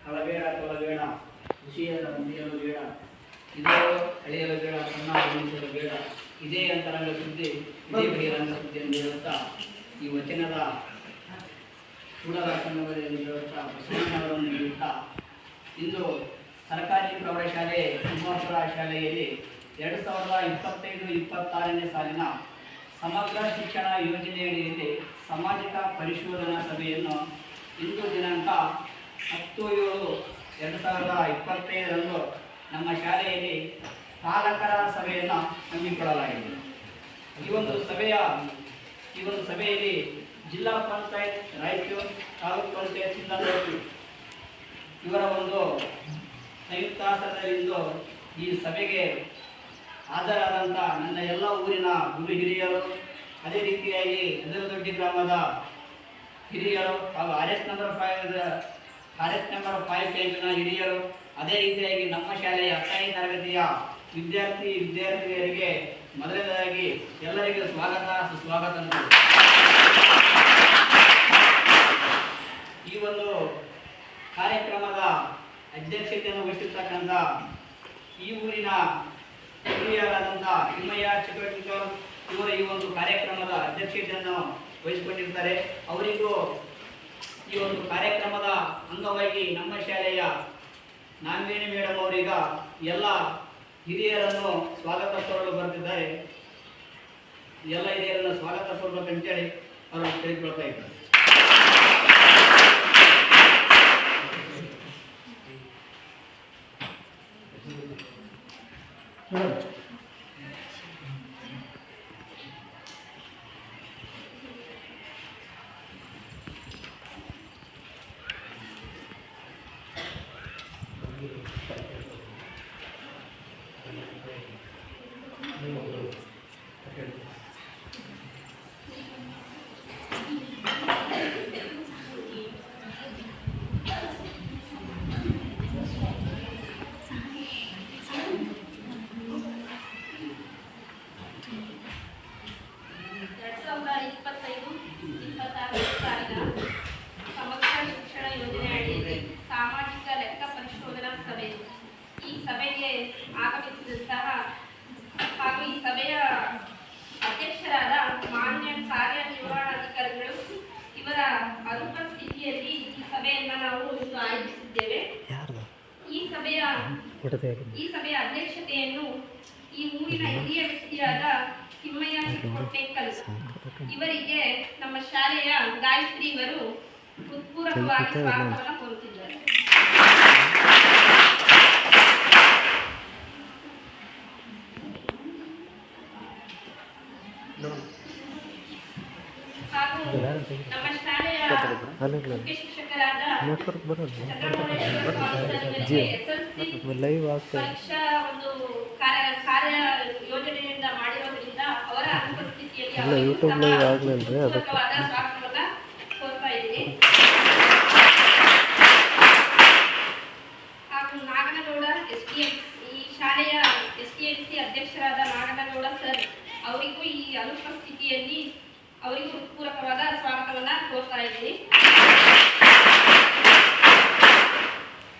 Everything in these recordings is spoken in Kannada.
ಕಳಬೇಡ ಕೊಲಬೇಡ, ಖುಷಿಯರ ಮುಗಿಯಲು ಬೇಡ, ಇದೇ ಅಳೆಯಲು ಬೇಡ, ಸಣ್ಣ ಉಳಿಸಲು ಬೇಡ, ಇದೇ ಅಂತರಂಗ ಸುದ್ದಿ, ಇದೇ ಬಹಿರಂಗ ಸುದ್ದಿ ಎಂದು ಹೇಳುತ್ತಾ ಈ ವಚನದ ಚೂಡದಾಸನದಲ್ಲಿ ಹೇಳುತ್ತಾ ಬಸವಣ್ಣನವರನ್ನು ನೀಡುತ್ತಾ ಇಂದು ಸರ್ಕಾರಿ ಪ್ರೌಢಶಾಲೆ ತಿಮ್ಮಾಪುರ ಶಾಲೆಯಲ್ಲಿ 2025-26ನೇ ಸಾಲಿನ ಸಮಗ್ರ ಶಿಕ್ಷಣ ಯೋಜನೆಯಡಿಯಲ್ಲಿ ಸಾಮಾಜಿಕ ಪರಿಶೋಧನಾ ಸಭೆಯನ್ನು ಇಂದು ದಿನಾಂಕ 10/7/2025ರಂದು ನಮ್ಮ ಶಾಲೆಯಲ್ಲಿ ಪಾಲಕರ ಸಭೆಯನ್ನು ಹಮ್ಮಿಕೊಳ್ಳಲಾಗಿದೆ. ಈ ಒಂದು ಸಭೆಯಲ್ಲಿ ಜಿಲ್ಲಾ ಪಂಚಾಯತ್ ರಾಯಚೂರು, ತಾಲೂಕು ಪಂಚಾಯತ್ ಸಿಂಧನೂರು ಇವರ ಒಂದು ಸಂಯುಕ್ತಾಶ್ರಯದಿಂದ ಈ ಸಭೆಗೆ ಹಾಜರಾದಂಥ ನನ್ನ ಎಲ್ಲ ಊರಿನ ಗುರು ಹಿರಿಯರು, ಅದೇ ರೀತಿಯಾಗಿ ದೊಡ್ಡಿ ಗ್ರಾಮದ ಹಿರಿಯರು ಹಾಗೂ RS ನಂಬರ್ 5 ಕ್ಯಾಂಪಿನ ಹಿರಿಯರು, ಅದೇ ರೀತಿಯಾಗಿ ನಮ್ಮ ಶಾಲೆಯ 10ನೇ ತರಗತಿಯ ವಿದ್ಯಾರ್ಥಿನಿಯರಿಗೆ ಮೊದಲನೇದಾಗಿ ಎಲ್ಲರಿಗೂ ಸುಸ್ವಾಗತ. ಈ ಒಂದು ಕಾರ್ಯಕ್ರಮದ ಅಧ್ಯಕ್ಷತೆಯನ್ನು ವಹಿಸಿರ್ತಕ್ಕಂಥ ಈ ಊರಿನ ಹಿರಿಯರಾದಂಥ ತಿಮ್ಮಯ್ಯ ಚಟುವಟಿಕರ್ ಇವರು ಈ ಒಂದು ಕಾರ್ಯಕ್ರಮದ ಅಧ್ಯಕ್ಷತೆಯನ್ನು ವಹಿಸಿಕೊಂಡಿರ್ತಾರೆ. ಅವರಿಗೂ ಈ ಒಂದು ಕಾರ್ಯಕ್ರಮದ ಅಂಗವಾಗಿ ನಮ್ಮ ಶಾಲೆಯ ನಾಗವೇಣಿ ಮೇಡಮ್ ಅವರೀಗ ಎಲ್ಲ ಹಿರಿಯರನ್ನು ಸ್ವಾಗತ ಕೋರಲು ಬರ್ತಿದ್ದಾರೆ. ಎಲ್ಲ ಹಿರಿಯರನ್ನು ಸ್ವಾಗತ ಕೋರಬೇಕಂತೇಳಿ ಅವರು ಕೇಳಿಕೊಳ್ತಾ ಇದ್ದಾರೆ. ಹಾಗೂ ಈ ಸಭೆಯ ಅಧ್ಯಕ್ಷರಾದ ಮಾನ್ಯ ಕಾರ್ಯನಿರ್ವಹಣಾಧಿಕಾರಿಗಳು ಇವರ ಅನುಪಸ್ಥಿತಿಯಲ್ಲಿ ಈ ಸಭೆಯನ್ನು ನಾವು ಇಂದು ಆಯೋಜಿಸಿದ್ದೇವೆ. ಈ ಸಭೆಯ ಅಧ್ಯಕ್ಷತೆಯನ್ನು ಈ ಊರಿನ ಹಿರಿಯ ವ್ಯಕ್ತಿಯಾದ ತಿಮ್ಮಯ್ಯ ಕೊಟ್ಟೇಕಲ್ ಇವರಿಗೆ ನಮ್ಮ ಶಾಲೆಯ ಗಾಯತ್ರಿ ಇವರು ಹೃತ್ಪೂರ್ವಕವಾಗಿ ಸ್ವಾಗತವನ್ನು ಕೋರುತ್ತಿದ್ದಾರೆ. ಹಾಗೂ ನಮ್ಮ ಶಾಲೆಯ ಮುಖ್ಯ ಶಿಕ್ಷಕರಾದ ಪರೀಕ್ಷಾ ಒಂದು ಕಾರ್ಯ ಯೋಜನೆಯಿಂದ ಮಾಡಿರೋದ್ರಿಂದ ಅವರ ಅನುಪಸ್ಥಿತಿಯಲ್ಲಿ ಸ್ವಾಗತವನ್ನು ಕೋರ್ತಾ ಇದ್ದೀನಿ. ಹಾಗೂ ನಾಗನಗೌಡ ಈ ಶಾಲೆಯ SDMC ಅಧ್ಯಕ್ಷರಾದ ನಾಗನಗೌಡ ಸರ್ ಅವರಿಗೂ ಈ ಅನುಪಸ್ಥಿತಿಯಲ್ಲಿ ಅವರಿಗೂ ಹೃತ್ಪೂರ್ವಕವಾದ ಸ್ವಾಗತವನ್ನು ಕೋರ್ತಾ ಇದ್ದೀನಿ.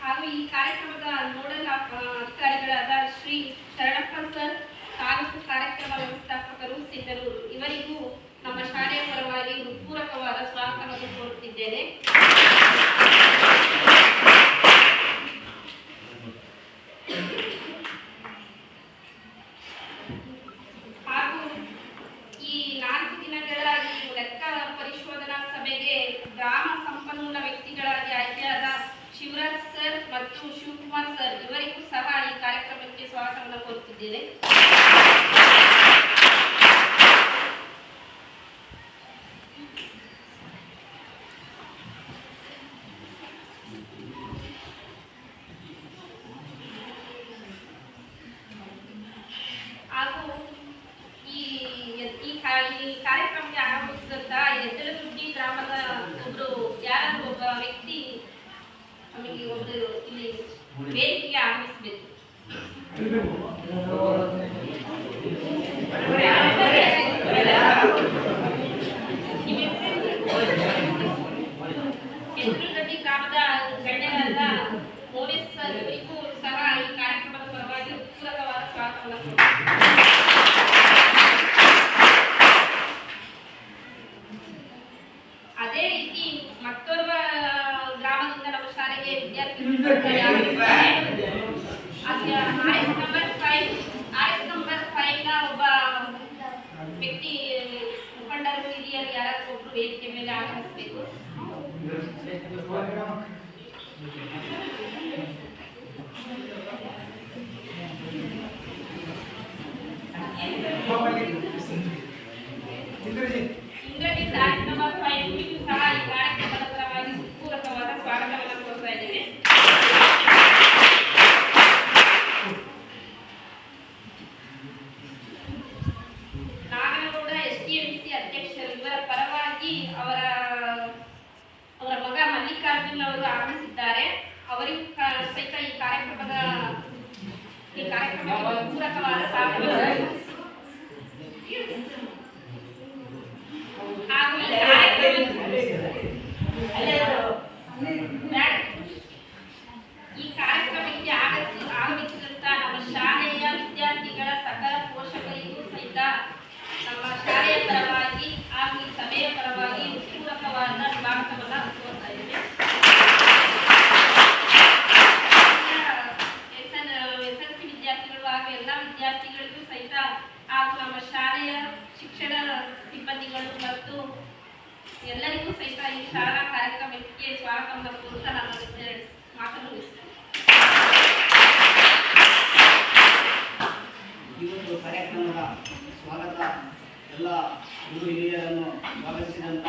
ಹಾಗೂ ಈ ಕಾರ್ಯಕ್ರಮದ ನೋಡಲ್ ಅಧಿಕಾರಿಗಳಾದ ಶ್ರೀ ಶರಣಪ್ಪ ಸರ್, ತಾಲೂಕು ಕಾರ್ಯಕ್ರಮ ವ್ಯವಸ್ಥಾಪಕರು ಸಿಂಧನೂರು ಇವರಿಗೂ ನಮ್ಮ ಶಾಲೆಯ ಪರವಾಗಿ ಹೃತ್ಪೂರ್ವಕವಾದ ಸ್ವಾಗತವನ್ನು ಕೋರುತ್ತಿದ್ದೇನೆ. ಹಾಗೂ ಈ 4 ದಿನಗಳ ಈ ಲೆಕ್ಕ ಪರಿಶೋಧನಾ ಸಭೆಗೆ ಗ್ರಾಮ ಸಂಪನ್ಮೂಲ ವ್ಯಕ್ತಿಗಳಾಗಿ ಆಯ್ಕೆಯಾದ ಶಿವರಾಜ್ ಸರ್ ಮತ್ತು ಶಿವಕುಮಾರ್ ಸರ್ ಇವರಿಗೂ ಸಹ ಈ ಕಾರ್ಯಕ್ರಮಕ್ಕೆ ಸ್ವಾಗತವನ್ನು ಕೋರುತ್ತಿದ್ದೇನೆ. ಹಾಗೂ ಈ ಕಾರ್ಯಕ್ರಮಕ್ಕೆ ಆಗಮಿಸಿದಂತ ಎದ್ದಲಗುಡ್ಡಿ ಗ್ರಾಮದ ಒಬ್ಬ ವ್ಯಕ್ತಿ ನಮಗೆ ಒಂದು ಇಲ್ಲಿ ವೇದಿಕೆಗೆ ಆಗಮಿಸಬೇಕು. ಎದ್ದಲಗುಡ್ಡಿ ಗ್ರಾಮದ ಗಣ್ಯರಾದ ಅದೇ ರೀತಿ ಮತ್ತೋರ್ವ ಗ್ರಾಮದಿಂದ ನಮ್ಮ ಶಾಲೆಗೆ ವಿದ್ಯಾರ್ಥಿಗಳು RS ನಂಬರ್ 5 ನ ಒಬ್ಬ ವ್ಯಕ್ತಿ ಮುಖಂಡರು ಹಿರಿಯರು ಯಾರಾದ್ರೂ ಒಬ್ರು ವೇದಿಕೆ ಮೇಲೆ ಆಗಮಿಸಬೇಕು. ಇಂದ್ರಜಿತ್ RS ನಂಬರ್ 5 ಸಹ ಈ ಕಾರ್ಯಕ್ರಮದ ಪರವಾಗಿ ಪೂರಕವಾದ ಸ್ವಾಗತವನ್ನು ಕೋರ್ತಾ ಇದ್ದೇನೆ. ನಾಗನಗೌಡ STMC ಅಧ್ಯಕ್ಷರು ಇವರ ಪರವಾಗಿ ಅವರ ಮಗ ಮಲ್ಲಿಕಾರ್ಜುನ್ ಅವರು ಆಗಮಿಸಿದ್ದಾರೆ. ಅವರಿಗೂ ಸಹಿತ ಈ ಕಾರ್ಯಕ್ರಮಕ್ಕೆ ಪೂರಕವಾದ ಸ್ವಾಗತ ಹಾಗೂ ಈ ಕಾರ್ಯಕ್ರಮಕ್ಕೆ ಆಗಮಿಸಿದಂತ ನಮ್ಮ ಶಾಲೆಯ ವಿದ್ಯಾರ್ಥಿಗಳ ಸಕಲ ಪೋಷಕರಿಗೂ ಸಹಿತ ನಮ್ಮ ಶಾಲೆಯ ಪರವಾಗಿ ಹಾಗೂ ಈ ಸಭೆಯ ಪರವಾಗಿ ಪೂರಕವಾದ ಸ್ವಾಗತವನ್ನು ಕೋರ್ತಾ ಇದ್ದೇವೆ. SLC ವಿದ್ಯಾರ್ಥಿಗಳು ಹಾಗೂ ಎಲ್ಲ ವಿದ್ಯಾರ್ಥಿಗಳಿಗೂ ಸಹಿತ ಹಾಗೂ ನಮ್ಮ ಶಾಲೆಯ ಶಿಕ್ಷಣ ಸಿಬ್ಬಂದಿಗಳು ಮತ್ತು ಎಲ್ಲರಿಗೂ ಸಹಿತ ಈ ಶಾಲಾ ಕಾರ್ಯಕ್ರಮಕ್ಕೆ ಸ್ವಾಗತವನ್ನು ಕೋರ್ತಾ ನಾನು ಮಾತನ್ನು ಮುಗಿಸ್ತೇನೆ. ಈ ಒಂದು ಕಾರ್ಯಕ್ರಮದ ಸ್ವಾಗತ ಎಲ್ಲ ಗುರು ಹಿರಿಯರನ್ನು ಸ್ವಾಗತಿಸಿದಂಥ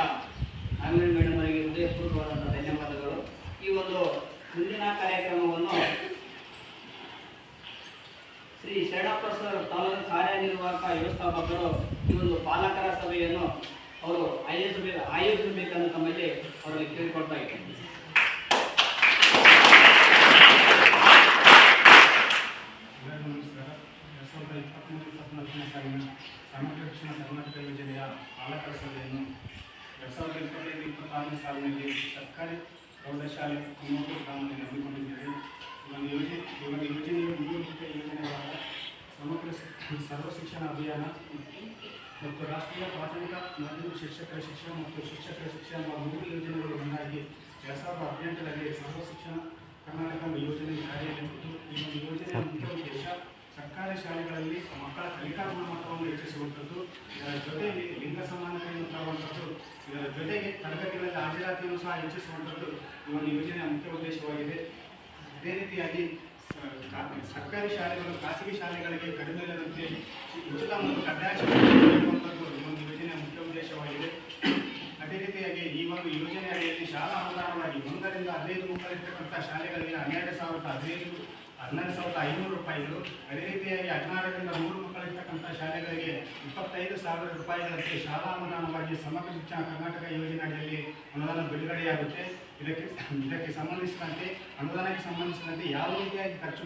ನಾಗವೇಣಿ ಮೇಡಮ್ ಅವರಿಗೆ ಹೃದಯಪೂರ್ವಕವಾದಂಥ ಧನ್ಯವಾದಗಳು. ಈ ಒಂದು ಮುಂದಿನ ಕಾರ್ಯಕ್ರಮವನ್ನು ಶ್ರೀ ಶರಣಪ್ಪ ಸರ್ ತಾಲೂಕು ಕಾರ್ಯನಿರ್ವಾಹಕ ವ್ಯವಸ್ಥಾಪಕರು ಈ ಒಂದು ಪಾಲಕರ ಸಭೆಯನ್ನು ಅವರು ಆಯೋಜಿಸಬೇಕನ್ನು ತಮ್ಮಲ್ಲಿ ಅವರಲ್ಲಿ ಕೇಳಿಕೊಳ್ತಾ ಇದ್ದೇನೆ. ಸಮಗ್ರ ಶಿಕ್ಷಣ ಕರ್ನಾಟಕ ಯೋಜನೆಯ ಪಾಲಕರ ಸಭೆಯನ್ನು 2025-26ನೇ ಸಾಲಿನಲ್ಲಿ ಸರ್ಕಾರಿ ಪ್ರೌಢಶಾಲೆ ಕುನ್ನೂರು ಗ್ರಾಮದಲ್ಲಿ ಹಮ್ಮಿಕೊಂಡಿದ್ದೇವೆ. ಇವಾಗ ಯೋಜನೆಯ ಮೂಲಭೂತ ಯೋಜನೆಗಳಾದ ಸಮಗ್ರ ಸರ್ವ ಶಿಕ್ಷಣ ಅಭಿಯಾನ ಮತ್ತು ರಾಷ್ಟ್ರೀಯ ಪ್ರಾಥಮಿಕ ಮಾಧ್ಯಮಿಕ ಶಿಕ್ಷಕರ ಶಿಕ್ಷಣ ಮತ್ತು ಶಿಕ್ಷಕರ ಶಿಕ್ಷಣ ಎಂಬ 3 ಯೋಜನೆಗಳು ಒಂದಾಗಿ 2018ರಲ್ಲಿ ಸರ್ವ ಶಿಕ್ಷಣ ಕರ್ನಾಟಕ ಯೋಜನೆ ಜಾರಿಯಲ್ಲಿದ್ದು ಈ ಒಂದು ಯೋಜನೆಯ ಮುಖ್ಯ ಉದ್ದೇಶ ಸರ್ಕಾರಿ ಶಾಲೆಗಳಲ್ಲಿ ಮಕ್ಕಳ ಕಲಿಕಾ ಗುಣಮಟ್ಟವನ್ನು ಹೆಚ್ಚಿಸುವಂಥದ್ದು, ಇದರ ಜೊತೆಗೆ ಲಿಂಗ ಸಮಾನತೆಯನ್ನು ತರುವಂಥದ್ದು, ಇದರ ಜೊತೆಗೆ ತರಗತಿಗಳಲ್ಲಿ ಹಾಜರಾತಿಯನ್ನು ಸಹ ಹೆಚ್ಚಿಸುವಂಥದ್ದು ಈ ಒಂದು ಯೋಜನೆಯ ಮುಖ್ಯ ಉದ್ದೇಶವಾಗಿದೆ. ಅದೇ ರೀತಿಯಾಗಿ ಸರ್ಕಾರಿ ಶಾಲೆಗಳು ಖಾಸಗಿ ಶಾಲೆಗಳಿಗೆ ಕಡಿಮೆ ಇಲ್ಲದಂತೆ ಉಚಿತ ಮತ್ತು ಕಡ್ಡಾಯ ನೀಡುವಂಥದ್ದು ಈ ಒಂದು ಯೋಜನೆಯ ಮುಖ್ಯ ಉದ್ದೇಶವಾಗಿದೆ. ಅದೇ ರೀತಿಯಾಗಿ ಈ ಒಂದು ಯೋಜನೆ ಅಡಿಯಲ್ಲಿ ಶಾಲಾ ಅನುದಾನವಾಗಿ 1 ರಿಂದ 15 ಮಕ್ಕಳಿರ್ತಕ್ಕಂಥ ಶಾಲೆಗಳಿಗೆ 12,500 ರೂಪಾಯಿಗಳು. ಅದೇ ರೀತಿಯಾಗಿ 16 ರಿಂದ 100 ಮಕ್ಕಳಿರ್ತಕ್ಕಂಥ ಶಾಲೆಗಳಿಗೆ 25,000 ರೂಪಾಯಿಗಳಂತೆ ಶಾಲಾ ಅನುದಾನವಾಗಿ ಸಮಗ್ರ ಶಿಕ್ಷಣ ಕರ್ನಾಟಕ ಯೋಜನೆ ಅಡಿಯಲ್ಲಿ ಅನುದಾನ ಬಿಡುಗಡೆಯಾಗುತ್ತೆ. ಇದಕ್ಕೆ ಸಂಬಂಧಿಸಿದಂತೆ ಅನುದಾನಕ್ಕೆ ಸಂಬಂಧಿಸಿದಂತೆ ಯಾವ ರೀತಿಯಾಗಿ ಖರ್ಚು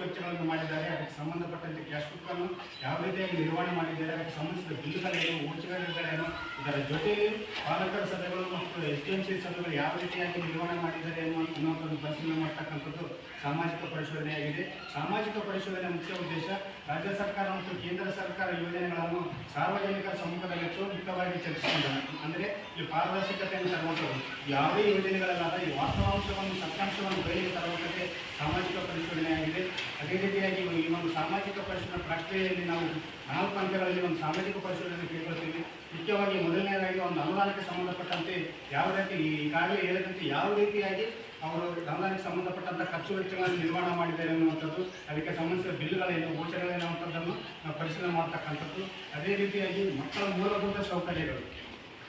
ವೆಚ್ಚಗಳನ್ನು ಮಾಡಿದ್ದಾರೆ, ಅದಕ್ಕೆ ಸಂಬಂಧಪಟ್ಟಂತೆ ಕ್ಯಾಶ್ ಬುಕ್ಕನ್ನು ಯಾವ ರೀತಿಯಾಗಿ ನಿರ್ವಹಣೆ ಮಾಡಿದ್ದಾರೆ, ಅದಕ್ಕೆ ಸಂಬಂಧಿಸಿದ ಬಿಲ್ಗಳೇನು, ಓಚುಗಳೇನು, ಇದರ ಜೊತೆಗೆ ಪಾಲಕರ ಸಭೆಗಳು ಮತ್ತು STMC ಸಭೆಗಳು ಯಾವ ರೀತಿಯಾಗಿ ನಿರ್ವಹಣೆ ಮಾಡಿದ್ದಾರೆ ಅನ್ನುವಂಥದ್ದು ಪರಿಶೀಲನೆ ಮಾಡ್ತಕ್ಕಂಥದ್ದು ಸಾಮಾಜಿಕ ಪರಿಶೋಧನೆಯಾಗಿದೆ. ಸಾಮಾಜಿಕ ಪರಿಶೋಧನೆ ಮುಖ್ಯ ಉದ್ದೇಶ ರಾಜ್ಯ ಸರ್ಕಾರ ಮತ್ತು ಕೇಂದ್ರ ಸರ್ಕಾರ ಯೋಜನೆಗಳನ್ನು ಸಾರ್ವಜನಿಕರ ಸಮ್ಮುಖದಲ್ಲಿಟ್ಟು ಮುಕ್ತವಾಗಿ ಚರ್ಚಿಸಿದ್ದಾರೆ. ಅಂದರೆ ಈ ಪಾರದರ್ಶಕತೆಯನ್ನು ತರುವಂಥದ್ದು ಯಾವುದೇ ಯೋಜನೆಗಳಲ್ಲಾದ ಈ ವಾಸ್ತವಾಂಶವನ್ನು ಸತ್ಯಾಂಶವನ್ನು ಬಯಲಿಗೆ ತರುವಂಥದ್ದೇ ಸಾಮಾಜಿಕ ಪರಿಶೋಧನೆಯಾಗಿದೆ. ಅದೇ ರೀತಿಯಾಗಿ ಈ ಒಂದು ಸಾಮಾಜಿಕ ಪರಿಶೋಧನಾ ಪ್ರಕ್ರಿಯೆಯಲ್ಲಿ ನಾವು 4 ಹಂತಗಳಲ್ಲಿ ಒಂದು ಸಾಮಾಜಿಕ ಪರಿಶೋಧನೆ ಕೈಗೊಳ್ತೀವಿ. ಮುಖ್ಯವಾಗಿ ಮೊದಲನೇದಾಗಿ ಒಂದು ಅನುದಾನಕ್ಕೆ ಸಂಬಂಧಪಟ್ಟಂತೆ ಯಾವ ರೀತಿ ಈಗಾಗಲೇ ಹೇಳಿದಂತೆ ಯಾವ ರೀತಿಯಾಗಿ ಅವರು ಅನುದಾನಕ್ಕೆ ಸಂಬಂಧಪಟ್ಟಂಥ ಖರ್ಚು ವೆಚ್ಚಗಳನ್ನು ನಿರ್ವಹಣೆ ಮಾಡಿದ್ದಾರೆ ಅನ್ನುವಂಥದ್ದು, ಅದಕ್ಕೆ ಸಂಬಂಧಿಸಿದ ಬಿಲ್ಗಳೇನು, ಓಚರ್ಗಳೇನು ಅನ್ನುವಂಥದ್ದನ್ನು ನಾವು ಪರಿಶೀಲನೆ ಮಾಡ್ತಕ್ಕಂಥದ್ದು. ಅದೇ ರೀತಿಯಾಗಿ ಮಕ್ಕಳ ಮೂಲಭೂತ ಸೌಕರ್ಯಗಳು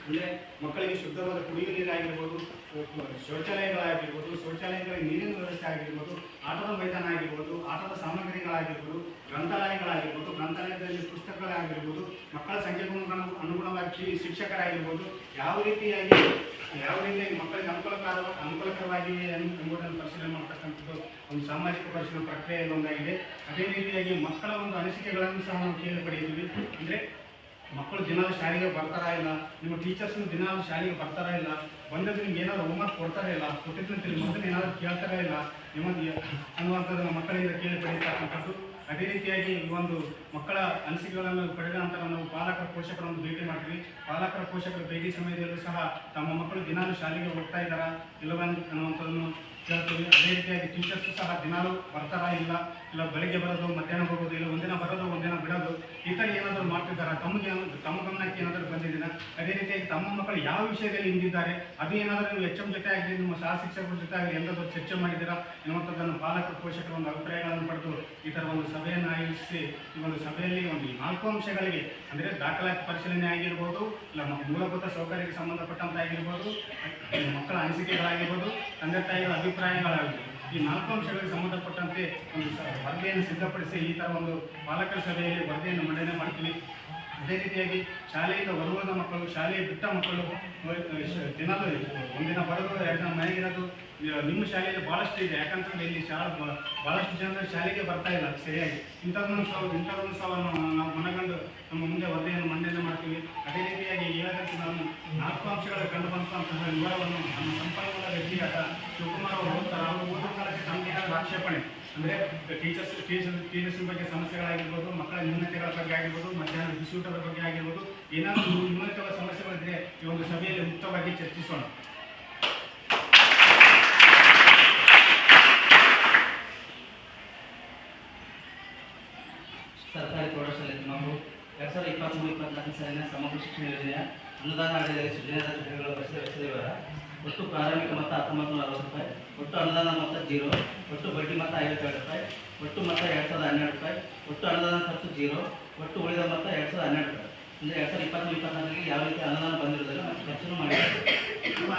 ಅಂದರೆ ಮಕ್ಕಳಿಗೆ ಶುದ್ಧವಾದ ಕುಡಿಯುವ ನೀರಾಗಿರ್ಬೋದು, ಶೌಚಾಲಯಗಳಾಗಿರ್ಬೋದು, ಶೌಚಾಲಯಗಳಿಗೆ ನೀರಿನ ವ್ಯವಸ್ಥೆ ಆಗಿರ್ಬೋದು, ಆಟದ ಮೈದಾನ ಆಗಿರ್ಬೋದು, ಆಟದ ಸಾಮಗ್ರಿಗಳಾಗಿರ್ಬೋದು, ಗ್ರಂಥಾಲಯಗಳಾಗಿರ್ಬೋದು, ಗ್ರಂಥಾಲಯದಲ್ಲಿ ಪುಸ್ತಕಗಳಾಗಿರ್ಬೋದು, ಮಕ್ಕಳ ಸಂಖ್ಯೆಗೂ ಅನುಗುಣವಾಗಿ ಶಿಕ್ಷಕರಾಗಿರ್ಬೋದು, ಯಾವ ರೀತಿಯಾಗಿ ಮಕ್ಕಳಿಗೆ ಅನುಕೂಲಕರವಾಗಿವೆ ಎಂಬುದನ್ನು ಪರಿಶೀಲನೆ ಮಾಡ್ತಕ್ಕಂಥದ್ದು ಒಂದು ಸಾಮಾಜಿಕ ಪರಿಶೀಲನೆ ಪ್ರಕ್ರಿಯೆಯಲ್ಲಿ ಒಂದಾಗಿದೆ. ಅದೇ ರೀತಿಯಾಗಿ ಮಕ್ಕಳ ಒಂದು ಅನಿಸಿಕೆಗಳನ್ನು ಸಹ ನಾವು ಕೇಳಿ ಪಡೆಯುತ್ತೀವಿ. ಅಂದರೆ ಮಕ್ಕಳು ದಿನಾಲು ಶಾಲೆಗೆ ಬರ್ತಾರಾ ಇಲ್ಲ, ನಿಮ್ಮ ಟೀಚರ್ಸ್ನು ದಿನಾಲು ಶಾಲೆಗೆ ಬರ್ತಾರಾ ಇಲ್ಲ, ಬಂದದ್ದು ನಿಮ್ಗೆ ಏನಾದ್ರು ಹೋಮ್ವರ್ಕ್ ಕೊಡ್ತಾರಾ ಇಲ್ಲ, ಕೊಟ್ಟಿದ್ದಂತೇಳಿ ಮೊದಲು ಏನಾದರೂ ಕೇಳ್ತಾರಾ ಇಲ್ಲ ನಿಮಗೆ ಅನ್ನುವಂಥದ್ದನ್ನು ಮಕ್ಕಳಿಂದ ಕೇಳಿ ಪಡೆಯತಕ್ಕಂಥದ್ದು ಅದೇ ರೀತಿಯಾಗಿ ಈ ಒಂದು ಮಕ್ಕಳ ಅನಿಸಿಕೆಗಳನ್ನು ಪಡೆದ ನಂತರ ನಾವು ಪಾಲಕರ ಪೋಷಕರನ್ನು ಭೇಟಿ ಮಾಡ್ತೀವಿ. ಪಾಲಕರ ಪೋಷಕರ ಭೇಟಿ ಸಮಯದಲ್ಲೂ ಸಹ ತಮ್ಮ ಮಕ್ಕಳು ದಿನಾಲು ಶಾಲೆಗೆ ಹೋಗ್ತಾ ಇದ್ದಾರಾ ಇಲ್ಲವನ್ ಅನ್ನುವಂಥದ್ದನ್ನು ಕೇಳ್ತೀವಿ. ಅದೇ ರೀತಿಯಾಗಿ ಟೀಚರ್ಸು ಸಹ ದಿನಾಲು ಬರ್ತಾರಾ ಇಲ್ಲ ಬೆಳಗ್ಗೆ ಬರೋದು ಮಧ್ಯಾಹ್ನ ಹೋಗೋದು ಇಲ್ಲ ಒಂದಿನ ಬರೋದು ಒಂದಿನ ಬಿಡೋದು ಈ ಥರ ಏನಾದರೂ ಮಾಡ್ತಿದ್ದಾರಾ, ತಮ್ಮ ಗಮನಕ್ಕೆ ಏನಾದರೂ ಬಂದಿದ್ದೀರಾ? ಅದೇ ರೀತಿಯಾಗಿ ತಮ್ಮ ಮಕ್ಕಳು ಯಾವ ವಿಷಯದಲ್ಲಿ ಹಿಂದಿದ್ದಾರೆ ಅದು ಏನಾದರೂ ನೀವು HM ಜೊತೆ ಆಗಲಿ ನಿಮ್ಮ ಸಹ ಶಿಕ್ಷಕರ ಜೊತೆ ಆಗಲಿ ಎಲ್ಲರೂ ಚರ್ಚೆ ಮಾಡಿದ್ದೀರಾ ಎನ್ನುವಂಥದ್ದನ್ನು ಪಾಲಕರ ಪೋಷಕರ ಒಂದು ಅಭಿಪ್ರಾಯಗಳನ್ನು ಪಡೆದು ಈ ಥರ ಒಂದು ಸಭೆಯನ್ನು ಆಯೋಜಿಸಿ ಈ ಒಂದು ಸಭೆಯಲ್ಲಿ ಒಂದು 4 ಅಂಶಗಳಿಗೆ ಅಂದರೆ ದಾಖಲಾತಿ ಪರಿಶೀಲನೆ ಆಗಿರ್ಬೋದು, ಇಲ್ಲ ಮೂಲಭೂತ ಸೌಕರ್ಯಕ್ಕೆ ಸಂಬಂಧಪಟ್ಟಂತೆ ಆಗಿರ್ಬೋದು, ಮಕ್ಕಳ ಅನಿಸಿಕೆಗಳಾಗಿರ್ಬೋದು, ತಂದೆ ತಾಯಿಗಳ ಅಭಿಪ್ರಾಯಗಳಾಗಿರ್ಬೋದು, ಈ 4 ಅಂಶಗಳಿಗೆ ಸಂಬಂಧಪಟ್ಟಂತೆ ಒಂದು ವರದಿಯನ್ನು ಸಿದ್ಧಪಡಿಸಿ ಈ ಥರ ಒಂದು ಪಾಲಕರ ಸಭೆಯಲ್ಲಿ ವರದಿಯನ್ನು ಮಂಡನೆ ಮಾಡ್ತೀವಿ. ಅದೇ ರೀತಿಯಾಗಿ ಶಾಲೆಯಿಂದ ಬರುವುದ ಮಕ್ಕಳು, ಶಾಲೆ ಬಿಟ್ಟ ಮಕ್ಕಳು ದಿನದೂ ಒಂದಿನ ಬರೋದು 2 ದಿನ ಮನೆಗಿರೋದು ನಿಮ್ಮ ಶಾಲೆಯಲ್ಲಿ ಭಾಳಷ್ಟು ಇದೆ. ಯಾಕಂತಂದರೆ ಇಲ್ಲಿ ಭಾಳಷ್ಟು ಜನರು ಶಾಲೆಗೆ ಬರ್ತಾ ಇಲ್ಲ ಸರಿಯಾಗಿ. ಇಂಥದ್ದನ್ನು ಸಹ ನಾವು ಮನಗಂಡು ನಮ್ಮ ಮುಂದೆ ವರದಿಯನ್ನು ಮಂಡನೆ ಮಾಡ್ತೀವಿ. ಅದೇ ರೀತಿಯಾಗಿ ಹೇಳೋದಕ್ಕೆ ನಾನು 4 ಅಂಶಗಳು ಕಂಡು ಬಂದಂತಹ ವಿವರವನ್ನು ನಮ್ಮ ಸಂಪನ್ಮೂಲ ವ್ಯಕ್ತಿಗತ ಶಿವಕುಮಾರ್ ಅವರು ಓದ್ತಾರೆ. ಅವರು ಓದುವ ಕಾಲಕ್ಕೆ ತಮಗೇನಾದರೂ ಆಕ್ಷೇಪಣೆ ಅಂದರೆ ಟೀಚರ್ಸ್ ಬಗ್ಗೆ ಸಮಸ್ಯೆಗಳಾಗಿರ್ಬೋದು, ಮಕ್ಕಳ ನ್ಯೂನತೆಗಳ ಬಗ್ಗೆ ಆಗಿರ್ಬೋದು, ಮಧ್ಯಾಹ್ನ ಬಿಸಿಯೂಟದ ಬಗ್ಗೆ ಆಗಿರ್ಬೋದು, ಏನಾದರೂ ನ್ಯೂನತೆಗಳ ಸಮಸ್ಯೆಗಳಿದ್ದರೆ ಈ ಒಂದು ಸಭೆಯಲ್ಲಿ ಮುಕ್ತವಾಗಿ ಚರ್ಚಿಸೋಣ. ಸರ್ಕಾರಿ ಪ್ರೌಢಶಾಲೆ ತಿಮ್ಮಾಪುರ 2023-24 ಸಾಲಿನ ಸಮಗ್ರ ಶಿಕ್ಷಣ ಯೋಜನೆಯ ಅನುದಾನ ಅಡಿಯಲ್ಲಿ ಸೃಜನಶೀಲ ಚಟುವಟಿಕೆಗಳ ವೆಚ್ಚದ ವಿವರ. ಒಟ್ಟು ಪ್ರಾರಂಭಿಕ ಮೊತ್ತ 1940 ರೂಪಾಯಿ, ಒಟ್ಟು ಅನುದಾನ ಮೊತ್ತ 0, ಒಟ್ಟು ಬಡ್ಡಿ ಮೊತ್ತ 52 ರೂಪಾಯಿ, ಒಟ್ಟು ಮೊತ್ತ 2012 ರೂಪಾಯಿ, ಒಟ್ಟು ಅನುದಾನ ಖರ್ಚು 0, ಒಟ್ಟು ಉಳಿದ ಮೊತ್ತ 2012 ರೂಪಾಯಿ. ಅಂದರೆ 2023-24ಗೆ ಯಾವ ರೀತಿ ಅನುದಾನ ಬಂದಿರೋದಿಲ್ಲ ಮತ್ತು ಖರ್ಚು ಮಾಡಿದ್ದಾರೆ.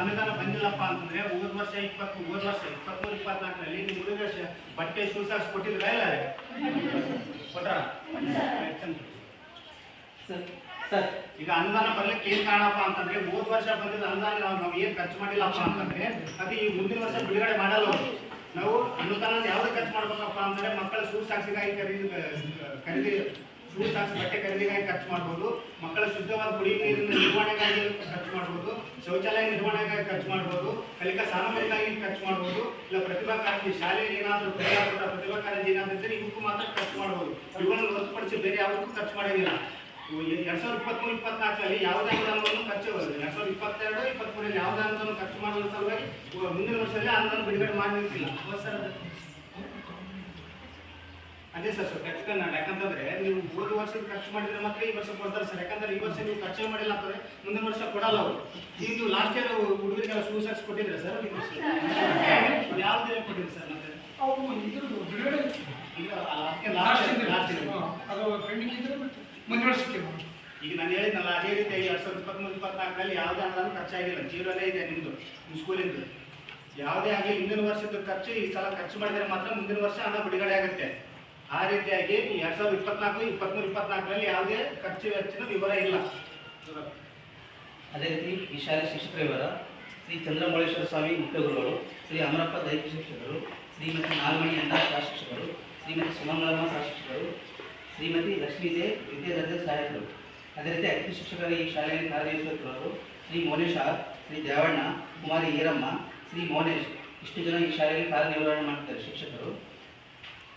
ಅನುದಾನ ಬಂದಿಲ್ಲಪ್ಪ ಅಂತಂದರೆ ಹೋದ ವರ್ಷ 23-24ರಲ್ಲಿ ನಿಮ್ಮ ಹುಡುಗ ಬಟ್ಟೆ ಶೂಸ್ ಹಾಕ್ಸಿ ಕೊಟ್ಟಿದ್ರೆ ಇಲ್ಲ ಕೊಟ್ರ ಸರ್ ಈಗ ಅನುದಾನ ಬರ್ಲಿಕ್ಕೆ ಏನು ಕಾರಣಪ್ಪ ಅಂತಂದ್ರೆ ಹೋದ ವರ್ಷ ಬಂದಿದ್ದ ಅನುದಾನ ನಾವು ಏನು ಖರ್ಚು ಮಾಡಿಲ್ಲಪ್ಪ ಅಂತಂದ್ರೆ ಅದು ಈ ಮುಂದಿನ ವರ್ಷ ಬಿಡುಗಡೆ ಮಾಡಲ್ಲ ನಾವು ಅನುದಾನ ಯಾವ್ದು ಖರ್ಚು ಮಾಡ್ಬೇಕಪ್ಪ ಅಂದ್ರೆ ಮಕ್ಕಳ ಶೂಸ್ ಹಾಕ್ಸಿಗಾಗಿ ಖರೀದಿ ಶೂಸ್ ಹಾಕ್ಸಿ ಬಟ್ಟೆ ಖರೀದಿಗಾಗಿ ಖರ್ಚು ಮಾಡ್ಬೋದು, ಮಕ್ಕಳ ಶುದ್ಧವಾದ ಕುಡಿಯುವ ನೀರಿನ ನಿರ್ವಹಣೆಗಾಗಿ ಖರ್ಚು ಮಾಡ್ಬೋದು, ಶೌಚಾಲಯ ನಿರ್ವಹಣೆಗಾಗಿ ಖರ್ಚು ಮಾಡ್ಬೋದು, ಕಲಿಕಾ ಸಾಮಗ್ರಿಗಾಗಿ ಖರ್ಚು ಮಾಡ್ಬೋದು, ಇಲ್ಲ ಪ್ರತಿಭಾ ಕಾರಂಜಿ ಶಾಲೆಯಲ್ಲಿ ಏನಾದರೂ ಪ್ರತಿಭಾ ಕಾರಂಜಿ ಏನಾದರೂ ಇದ್ದರೆ ಇವಕ್ಕೂ ಮಾತ್ರ ಖರ್ಚು ಮಾಡ್ಬೋದು. ಇವುಗಳನ್ನು ಹೊರತುಪಡಿಸಿ ಬೇರೆ ಯಾವುದಕ್ಕೂ ಖರ್ಚು ಮಾಡೋದಿಲ್ಲ. 2023-24ರಲ್ಲಿ ಯಾವುದೇ ಅನುದಾನವನ್ನು ಖರ್ಚು 2022-23ರಲ್ಲಿ ಯಾವುದೇ ಅನುದಾನ ಖರ್ಚು ಮಾಡುವ ಸಲುವಾಗಿ ಮುಂದಿನ ವರ್ಷದಲ್ಲಿ ಅನುದಾನ ಬಿಡುಗಡೆ ಮಾಡಲಿಕ್ಕಿಲ್ಲ. ಅದೇ ಸರ್ ಯಾಕಂತಂದ್ರೆ ನೀವು ಹೋದ ವರ್ಷ ಖರ್ಚು ಮಾಡಿದ್ರೆ ಮಾತ್ರ ಈ ವರ್ಷ ಕೊಡ್ತಾರೆ ಸರ್. ಯಾಕಂದ್ರೆ ಈ ವರ್ಷ ನೀವು ಖರ್ಚು ಮಾಡಿಲ್ಲ ಅಂತಂದ್ರೆ ಮುಂದಿನ ವರ್ಷ ಕೊಡಲ್ಲ ಅವರು. ಈಗ ನೀವು ಲಾಸ್ಟ್ ಇಯರ್ ಹುಡುಗರಿಗೆಲ್ಲ ಶೂಸ್ ಹಾಕ್ಸಿ ಕೊಟ್ಟಿದ್ರೆ ಸರ್ ಯಾವ್ದು ಕೊಟ್ಟಿದ್ರಿ ಸರ್? ಮತ್ತೆ ಈಗ ನಾನು ಹೇಳಿದ್ನಲ್ಲ ಅದೇ ರೀತಿಯಾಗಿ 2023-24ರಲ್ಲಿ ಯಾವುದೇ ಅನುದಾನ ಖರ್ಚಾಗಿಲ್ಲ, 0 ಇದೆ ನಿಮ್ಮದು ನಿಮ್ಮ ಸ್ಕೂಲಿಂದು. ಯಾವುದೇ ಆಗಲಿ ಮುಂದಿನ ವರ್ಷದ ಖರ್ಚು ಈ ಸಲ ಖರ್ಚು ಮಾಡಿದರೆ ಮಾತ್ರ ಮುಂದಿನ ವರ್ಷ ಹಣ ಬಿಡುಗಡೆ ಆಗುತ್ತೆ. ಆ ರೀತಿಯಾಗಿ 2024-23-24ರಲ್ಲಿ ಯಾವುದೇ ಖರ್ಚು ವೆಚ್ಚಿನ ವಿವರ ಇಲ್ಲ. ಅದೇ ರೀತಿ ಈ ಶಾಲೆ ಶಿಕ್ಷಕರ ವಿವರ: ಶ್ರೀ ಚಂದ್ರಮೌಳೇಶ್ವರ ಸ್ವಾಮಿ ಮುಖ್ಯ ಗುರುಗಳು, ಶ್ರೀ ಅಮರಪ್ಪ ದೈಹಿಕ ಶಿಕ್ಷಕರು, ಶ್ರೀಮತಿ ನಾಲ್ಮಣಿ ಅಂತ ಸಹ ಶಿಕ್ಷಕರು, ಶ್ರೀಮತಿ ಸುಮಂಗಳಮ್ಮ ಸಹ ಶಿಕ್ಷಕರು, ಶ್ರೀಮತಿ ಲಕ್ಷ್ಮೀದೇ ವಿದ್ಯಾದರ್ಜ ಸಹಾಯಕರು. ಅದೇ ರೀತಿ ಅತಿಥಿ ಶಿಕ್ಷಕರು ಈ ಶಾಲೆಯಲ್ಲಿ ಕಾರ್ಯನಿರ್ವಹಿಸುತ್ತಿರುವರು ಶ್ರೀ ಮೋನೇಶ್ ಆರ್, ಶ್ರೀ ದೇವಣ್ಣ, ಕುಮಾರಿ ಈರಮ್ಮ, ಶ್ರೀ ಮೋನೇಶ್. ಇಷ್ಟು ಜನ ಈ ಶಾಲೆಯಲ್ಲಿ ಕಾರ್ಯನಿರ್ವಹಣೆ ಮಾಡ್ತಾರೆ ಶಿಕ್ಷಕರು.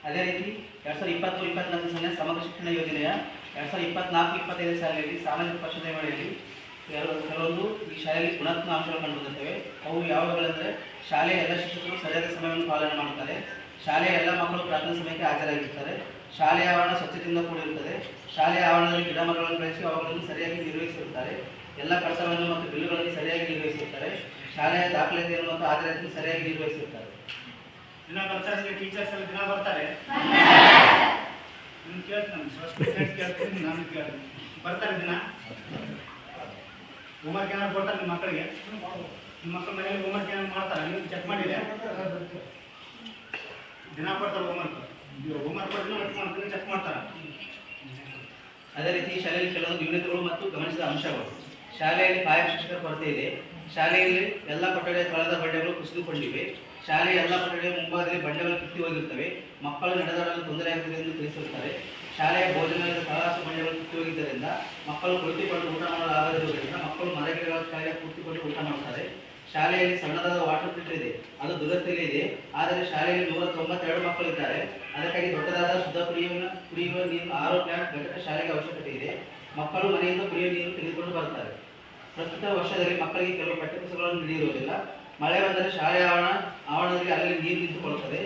ಅದೇ ರೀತಿ 2023-24 ಸಾಲಿನ ಸಮಗ್ರ ಶಿಕ್ಷಣ ಯೋಜನೆಯ 2024-25 ಸಾಲಿನಲ್ಲಿ ಸಾಮಾಜಿಕ ಪರಿಶೋಧನೆ ವೇಳೆಯಲ್ಲಿ ಕೆಲವೊಂದು ಈ ಶಾಲೆಯಲ್ಲಿ ಗುಣಾತ್ಮಕ ಅಂಶಗಳು ಕಂಡುಬರುತ್ತವೆ. ಅವು ಯಾವುವುಗಳೆಂದರೆ ಶಾಲೆಯ ಎಲ್ಲ ಶಿಕ್ಷಕರು ಸರಿಯಾದ ಸಮಯವನ್ನು ಪಾಲನೆ ಮಾಡುತ್ತಾರೆ, ಶಾಲೆಯ ಎಲ್ಲ ಮಕ್ಕಳು ಪ್ರಾರ್ಥನಾ ಸಮಯಕ್ಕೆ ಹಾಜರಾಗಿರುತ್ತಾರೆ, ಶಾಲೆಯ ಆವರಣ ಸ್ವಚ್ಛತೆಯಿಂದ ಕೂಡಿರುತ್ತದೆ, ಶಾಲೆಯ ಆವರಣದಲ್ಲಿ ಗಿಡ ಮರಗಳನ್ನು ಬೆಳೆಸಿ ಅವುಗಳನ್ನು ಸರಿಯಾಗಿ ನಿರ್ವಹಿಸಿರುತ್ತಾರೆ, ಎಲ್ಲ ಕರ್ತವ್ಯಗಳನ್ನು ಮತ್ತು ಬಿಲ್ಲುಗಳನ್ನು ಸರಿಯಾಗಿ ನಿರ್ವಹಿಸಿರುತ್ತಾರೆ, ಶಾಲೆಯ ದಾಖಲಾತಿಯನ್ನು ಮತ್ತು ಹಾಜರಾತಿಯನ್ನು ಸರಿಯಾಗಿ ನಿರ್ವಹಿಸಿರುತ್ತಾರೆ. ದಿನ ಬರ್ತಾರೆ ಟೀಚರ್ಸ್ ಎಲ್ಲ ದಿನ ಬರ್ತಾರೆ. ನಿಮ್ಗೆ ಕೇಳ್ತೀನಿ ನಾನು ಕೇಳ್ತೀನಿ ಬರ್ತಾರೆ ದಿನ. ಹೋಮ್ವರ್ಕ್ ಏನಾದ್ರು ಕೊಡ್ತಾರೆ ನಿಮ್ಮ ಮಕ್ಕಳಿಗೆ? ನಿಮ್ಮ ಮಕ್ಕಳ ಮನೆಯಲ್ಲಿ ಹೋಮ್ವರ್ಕ್ ಏನಾದ್ರು ಮಾಡ್ತಾರೆ? ನೀವು ಚೆಕ್ ಮಾಡಿದೆ? ದಿನ ಕೊಡ್ತಾರೆ ಹೋಮ್ವರ್ಕ್ ಕೊಡ್ತೀನಿ ಚೆಕ್ ಮಾಡ್ತಾರೆ. ಅದೇ ರೀತಿ ಶಾಲೆಯಲ್ಲಿ ಕೆಲವೊಂದು ನ್ಯೂನತೆಗಳು ಮತ್ತು ಗಮನಿಸಿದ ಅಂಶಗಳು: ಶಾಲೆಯಲ್ಲಿ ಕಾಯಂ ಶಿಕ್ಷಕರ ಕೊರತೆ ಇದೆ, ಶಾಲೆಯಲ್ಲಿ ಎಲ್ಲ ಕೊಠಡಿಯ ಕಳೆದ ಬಂಡೆಗಳು ಕುಸಿದುಕೊಂಡಿವೆ, ಶಾಲೆಯ ಎಲ್ಲ ಕೊಠಡಿಯ ಮುಂಭಾಗದಲ್ಲಿ ಬಂಡೆಗಳು ಕಿತ್ತಿ ಹೋಗಿರುತ್ತವೆ, ಮಕ್ಕಳು ನಡೆದಾಡಲು ತೊಂದರೆಯಾಗುತ್ತದೆ ಎಂದು ತಿಳಿಸಿರುತ್ತಾರೆ, ಶಾಲೆಯ ಭೋಜನದ ತಳಹಾಸು ಬಂಡೆಗಳು ಕಿತ್ತಿ ಹೋಗಿದ್ದರಿಂದ ಮಕ್ಕಳು ಕುಳಿತುಕೊಂಡು ಊಟ ಮಾಡಲು ಆಗದಿರುವುದರಿಂದ ಮಕ್ಕಳು ಮರಗಿಡಗಳ ಕೆಳಗೆ ಕುಳಿತುಕೊಂಡು ಊಟ ಮಾಡುತ್ತಾರೆ, ಶಾಲೆಯಲ್ಲಿ ಸಣ್ಣದಾದ ವಾಟರ್ ಫಿಲ್ಟರ್ ಇದೆ, ಅದು ದುರಸ್ತಿಯಲ್ಲಿ ಇದೆ. ಆದರೆ ಶಾಲೆಯಲ್ಲಿ 192 ಮಕ್ಕಳಿದ್ದಾರೆ. ಅದಕ್ಕಾಗಿ ದೊಡ್ಡದಾದ ಶುದ್ಧ ಕುಡಿಯುವ ನೀರು RO ಪ್ಲಾಂಟ್ ಘಟಕ ಶಾಲೆಗೆ ಅವಶ್ಯಕತೆ ಇದೆ. ಮಕ್ಕಳು ಮನೆಯಿಂದ ಕುಡಿಯುವ ನೀರು ತೆಗೆದುಕೊಂಡು ಬರುತ್ತಾರೆ. ಪ್ರಸ್ತುತ ವರ್ಷದಲ್ಲಿ ಮಕ್ಕಳಿಗೆ ಕೆಲವು ಪಠ್ಯಪುಸ್ತಕಗಳನ್ನು ನೀಡಿರುವುದಿಲ್ಲ. ಮಳೆ ಬಂದರೆ ಶಾಲೆಯ ಆವರಣದಲ್ಲಿ ಅಲ್ಲಿ ನೀರು ನಿಂತುಕೊಳ್ಳುತ್ತದೆ.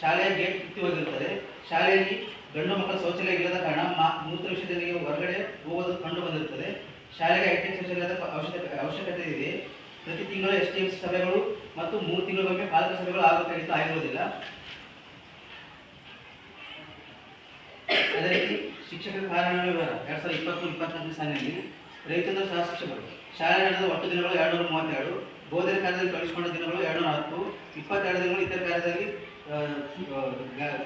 ಶಾಲೆಯ ಗೇಟ್ ಕಿತ್ತಿ ಹೋಗಿರುತ್ತದೆ. ಶಾಲೆಯಲ್ಲಿ ಗಂಡು ಮಕ್ಕಳ ಶೌಚಾಲಯ ಇಲ್ಲದ ಕಾರಣ ಮೂತ್ರ ವಿಷಯದಲ್ಲಿ ಹೊರಗಡೆ ಹೋಗೋದು ಕಂಡು ಬಂದಿರುತ್ತದೆ. ಶಾಲೆಗೆ ಹೈಟೆಕ್ ಶೌಚಾಲಯದ ಅವಶ್ಯಕತೆ ಇದೆ. ಪ್ರತಿ ತಿಂಗಳು STM ಸಭೆಗಳು ಮತ್ತು 3 ತಿಂಗಳಿಗೊಮ್ಮೆ ಪಾಲಕ ಸಭೆಗಳು ಆಗಿರುವುದಿಲ್ಲ. ಅದೇ ರೀತಿ ಶಿಕ್ಷಕರ ಕಾರ್ಯನಿರ್ವಹಣೆ ವಿವರ 2023-24 ಸಾಲಿನಲ್ಲಿ ರೈತಂದ್ರ ಸಹ ಶಿಕ್ಷಕರು ಶಾಲೆ ನಡೆದ ಒಟ್ಟು ದಿನಗಳು 232, ಬೋಧನೆ ಕಾರ್ಯದಲ್ಲಿ ತೊಡಗಿಸಿಕೊಂಡ ದಿನಗಳು 210, 22 ದಿನಗಳು ಇತರ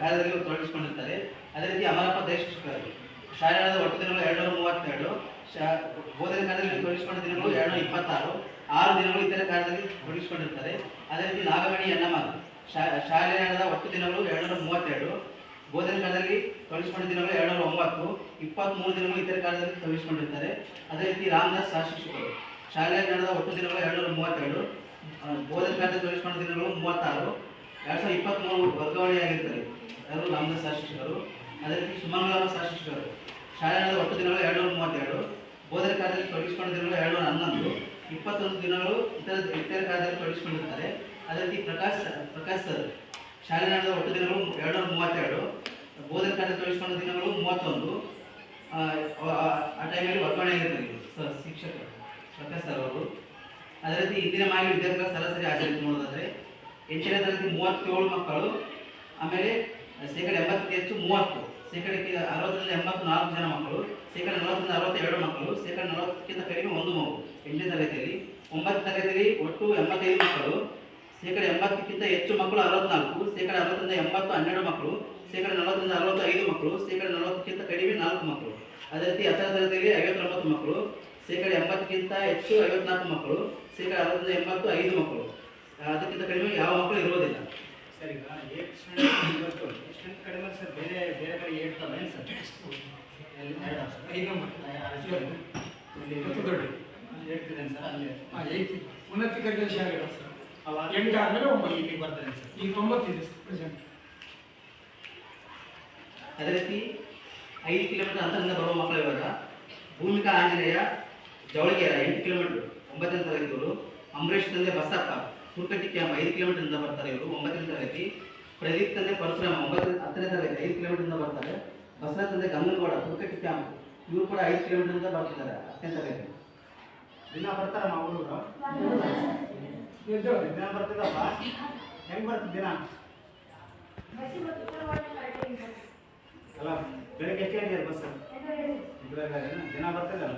ಕಾರ್ಯದಲ್ಲಿ ತೊಡಗಿಸಿಕೊಂಡಿರ್ತಾರೆ. ಅದೇ ರೀತಿ ಅಮರಪ್ಪ ದೈಹಿಕ ಶಿಕ್ಷಕರು ಶಾಲೆ ನಡೆದ ಒಟ್ಟು ದಿನಗಳು 232, ಬೋಧನೆ ಕಾರ್ಯದಲ್ಲಿ ತೊಡಗಿಸಿಕೊಂಡ ದಿನಗಳು 226, 6 ದಿನಗಳು ಇತರ ಕಾರ್ಯದಲ್ಲಿ ತೊಡಗಿಸಿಕೊಂಡಿರ್ತಾರೆ. ಅದೇ ರೀತಿ ನಾಗಮಣಿ ಎನ್ನಮ್ಮ ಶಾಲೆ ನಡೆದ ಒಟ್ಟು ದಿನಗಳು 232, ಬೋಧನೆ ಕಾರ್ಯದಲ್ಲಿ ತೊಡಗಿಸಿಕೊಂಡ ದಿನಗಳು 209, 23 ದಿನಗಳು ಇತರ ಕಾರ್ಯದಲ್ಲಿ ತೊಡಗಿಸಿಕೊಂಡಿರ್ತಾರೆ. ಅದೇ ರೀತಿ ರಾಮದಾಸ್ ಸಹ ಶಿಕ್ಷಕರು ಶಾಲೆಯಲ್ಲಿ ನಡೆದ ಒಟ್ಟು ದಿನಗಳು 232, ಬೋಧನೆ ಕಾರ್ಯದಲ್ಲಿ ತೊಡಗಿಸಿಕೊಂಡ ದಿನಗಳು 36, 2023 ವರ್ಗಾವಣೆಯಾಗಿರ್ತಾರೆ. ಯಾರು ರಾಮದಾಸ್ ಸಹ ಶಿಕ್ಷಕರು. ಅದೇ ರೀತಿ ಸುಮಂಗಲ ಸಹ ಶಿಕ್ಷಕರು ಶಾಲೆ ನಡೆದ ಒಟ್ಟು ದಿನಗಳು 232, ಬೋಧನೆ ಕಾರ್ಯದಲ್ಲಿ ತೊಡಗಿಸಿಕೊಂಡ ದಿನಗಳು 211, 21 ದಿನಗಳು ಇತರ ಕಾರ್ಯದಲ್ಲಿ ತೊಡಗಿಸಿಕೊಂಡಿರ್ತಾರೆ. ಅದೇ ರೀತಿ ಪ್ರಕಾಶ್ ಸರ್ ಶಾಲೆ ನಡೆದ ಒಟ್ಟು ದಿನಗಳು 232, ಬೋಧನೆ ಕಾರ್ಯದಲ್ಲಿ ತೊಡಗಿಸಿಕೊಂಡ ದಿನಗಳು 31, ಆ ಟೈಮಲ್ಲಿ ವರ್ಗಾವಣೆ ಆಗಿರ್ತಾರೆ ಶಿಕ್ಷಕರು ಪ್ರಕಾಶ್ ಸರ್ ಅವರು. ಅದೇ ರೀತಿ ಇಂದಿನ ಮಾಹಿತಿ ವಿದ್ಯಾರ್ಥಿಗಳ ಸರಾಸರಿ ಹಾಜರಾತಿ ನೋಡೋದಾದ್ರೆ 8ನೇ ತರಗತಿ 37 ಮಕ್ಕಳು, ಆಮೇಲೆ 80% ಹೆಚ್ಚು 30, 60ರಿಂದ 84 ಜನ ಮಕ್ಕಳು, 40ರಿಂದ 62 ಮಕ್ಕಳು, 40ಕ್ಕಿಂತ ಕಡಿಮೆ 1 ಮಗು 8ನೇ ತರಗತಿಯಲ್ಲಿ. 9ನೇ ತರಗತಿಯಲ್ಲಿ ಒಟ್ಟು 85 ಮಕ್ಕಳು, 80ಕ್ಕಿಂತ ಹೆಚ್ಚು ಮಕ್ಕಳು 64, 60ರಿಂದ 80 12 ಮಕ್ಕಳು, 40ರಿಂದ 60 5 ಮಕ್ಕಳು, 40ಕ್ಕಿಂತ ಕಡಿಮೆ 4 ಮಕ್ಕಳು. ಅದೇ ರೀತಿ 10ನೇ ತರಗತಿಯಲ್ಲಿ 59 ಮಕ್ಕಳು, 80ಕ್ಕಿಂತ ಹೆಚ್ಚು 54 ಮಕ್ಕಳು, 60ರಿಂದ 80 5 ಮಕ್ಕಳು, ಅದಕ್ಕಿಂತ ಕಡಿಮೆ ಯಾವ ಮಕ್ಕಳು ಇರುವುದಿಲ್ಲ. ಸರ್ ಈಗ 8 ಸ್ಟ್ರೆಂತ್ ಕಡಿಮೆ ಸರ್ ಬೇರೆ ಕಡೆ 8 ತವೆ ಸರ್ 5 ನಂಬರ್ ಇಲ್ಲಿ ದೊಡ್ಡ 8 ಇದೆ ಸರ್ ಅಲ್ಲಿ 8 ಉನ್ನತ ಕಲಿಕಾ ಶಾಲೆಗಳು ಸರ್ 8 ಆದಮೇಲೆ 9 ಇಲ್ಲಿ ಬರ್ತಾರೆ ಸರ್. ಈಗ 9 ಇದೆ ಸರ್ ಪ್ರೆಸೆಂಟ್. ಅದೇ ರೀತಿ 5 ಕಿಲೋಮೀಟರ್ ಅಂತರದಿಂದ ಬರುವ ಮಕ್ಕಳು ಇವಾಗ ಭೂಮಿಕಾ ಆಂಜನೇಯ ಜವಳಿಗೆರೆ 8 ಕಿಲೋಮೀಟರ್ 9ನೇ ತರಗತಿಯವರು, ಅಂಬರೀಶ್ ತಂದೆ ಬಸಪ್ಪ ಹುರ್ಕಟ್ಟಿ ಕ್ಯಾಂಪ್ 5 ಕಿಲೋಮೀಟರ್ನಿಂದ ಬರ್ತಾರೆ ಇವರು 9ನೇ ತರಗತಿ. ಪ್ರದೀಪ್ ತಂದೆ ಪರಶುರಾಮ 10ನೇ ತರಗತಿ 5 ಕಿಲೋಮೀಟರ್ನಿಂದ ಬರ್ತಾರೆ. ಬಸವರಾಜ್ ತಂದೆ ಗಂಗನಗೌಡ ಹುರ್ಕಟ್ಟಿ ಕ್ಯಾಂಪ್ ಇವರು ಕೂಡ 5 ಕಿಲೋಮೀಟರ್ನಿಂದ ಬರ್ತಿದ್ದಾರೆ 10ನೇ ತರಗತಿ. ದಿನ ಬರ್ತಾರ ನಾವು ಹುಡುಗರು ದಿನ ಬರ್ತಿದ್ದಪ್ಪ ಹೆಂಗೆ ಬರ್ತಿದ್ದ ದಿನ ಅಲ್ಲ ಬೆಳಗ್ಗೆ ಎಷ್ಟು ಗಂಟೆ ಬಸ್ ದಿನ ಬರ್ತಿದ್ದಲ್ಲ.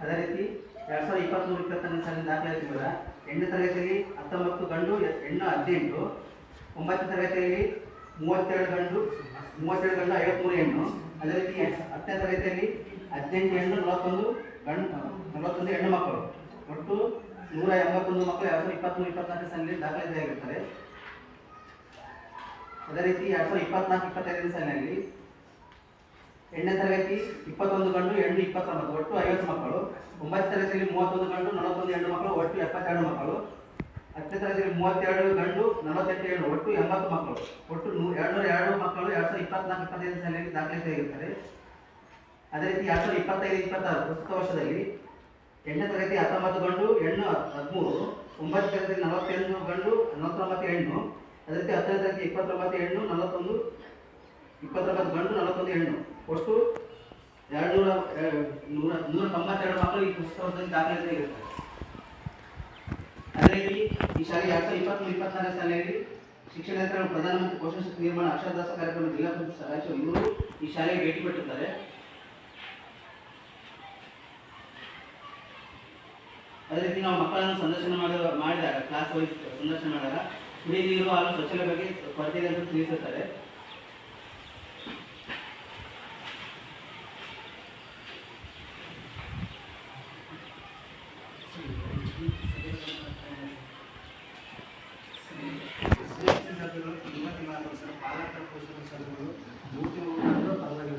ಅದೇ ರೀತಿ 2023-24 ಸಾಲಿನ ದಾಖಲಾತಿ ವಿವರ 8ನೇ ತರಗತಿಯಲ್ಲಿ 19 ಗಂಡು ಹೆಣ್ಣು 18, 9ನೇ ತರಗತಿಯಲ್ಲಿ 32 ಗಂಡು 53 ಹೆಣ್ಣು. ಅದೇ ರೀತಿ 10ನೇ ತರಗತಿಯಲ್ಲಿ 18 ಹೆಣ್ಣು 41 ಹೆಣ್ಣು ಮಕ್ಕಳು, ಒಟ್ಟು 181 ಮಕ್ಕಳು 2023-24 ಸಾಲಿನಲ್ಲಿ ದಾಖಲಾತಿಯಾಗಿರ್ತಾರೆ. ಅದೇ ರೀತಿ 2024-25 ಸಾಲಿನಲ್ಲಿ 8ನೇ ತರಗತಿ 21 ಗಂಡು ಹೆಣ್ಣು 29, ಒಟ್ಟು 50 ಮಕ್ಕಳು. 9ನೇ ತರಗತಿಯಲ್ಲಿ 31 ಗಂಡು 41 ಹೆಣ್ಣು ಮಕ್ಕಳು, ಒಟ್ಟು 72 ಮಕ್ಕಳು. 10ನೇ ತರಗತಿಯಲ್ಲಿ 32 ಗಂಡು 48 ಹೆಣ್ಣು, ಒಟ್ಟು 80 ಮಕ್ಕಳು, ಒಟ್ಟು 202 ಮಕ್ಕಳು 2024-25 ಸಾಲಿನಲ್ಲಿ ದಾಖಲಾತಿಯಾಗಿರ್ತಾರೆ. ಅದೇ ರೀತಿ 2025-26 ಪ್ರಸ್ತುತ ವರ್ಷದಲ್ಲಿ 8ನೇ ತರಗತಿ 19 ಗಂಡು ಹೆಣ್ಣು 13, 9ನೇ ತರಗತಿ 41 ಗಂಡು 49 ಹೆಣ್ಣು. ಅದೇ ರೀತಿ 10ನೇ ತರಗತಿ 29 ಹೆಣ್ಣು 29 ಗಂಡು 41 ಹೆಣ್ಣು, ಒಟ್ಟು 192 ಮಕ್ಕಳು ಈ ಪುಸ್ತಕದಲ್ಲಿ ದಾಖಲಾತಿಯಾಗಿರ್ತಾರೆ. ಅದೇ ರೀತಿ ಈ ಶಾಲೆ 2023-24 ಸಾಲಿನಲ್ಲಿ ಶಿಕ್ಷಣ ಯಂತ್ರಗಳು ಪ್ರಧಾನಮಂತ್ರಿ ಪೋಷಣ ಶಕ್ತಿ ನಿರ್ಮಾಣ ಅಕ್ಷರದಾಸ ಕಾರ್ಯಕ್ರಮ ಜಿಲ್ಲಾ ಪಂಚಾಯತ್ ರಾಯಚೂರು ಇವರು ಈ ಶಾಲೆಗೆ ಭೇಟಿ ಕೊಟ್ಟಿರ್ತಾರೆ. ಅದೇ ರೀತಿ ನಾವು ಮಕ್ಕಳನ್ನು ಸಂದರ್ಶನ ಮಾಡಿದಾಗ ಕ್ಲಾಸ್ ವೈಸ್ ಸಂದರ್ಶನ ಮಾಡಿದಾಗ ಕುಡಿಯ ನೀರು ಹಾಗೂ ಸ್ವಚ್ಛತೆ ಬಗ್ಗೆ ಕೊರತೆ ಇದೆ ಅಂತ ತಿಳಿಸುತ್ತಾರೆ. ಪಾಲಕ ಪೋಷಕ ಸಭೆಗಳು 3 ತಿಂಗಳು ಪರವಾಗಿಲ್ಲ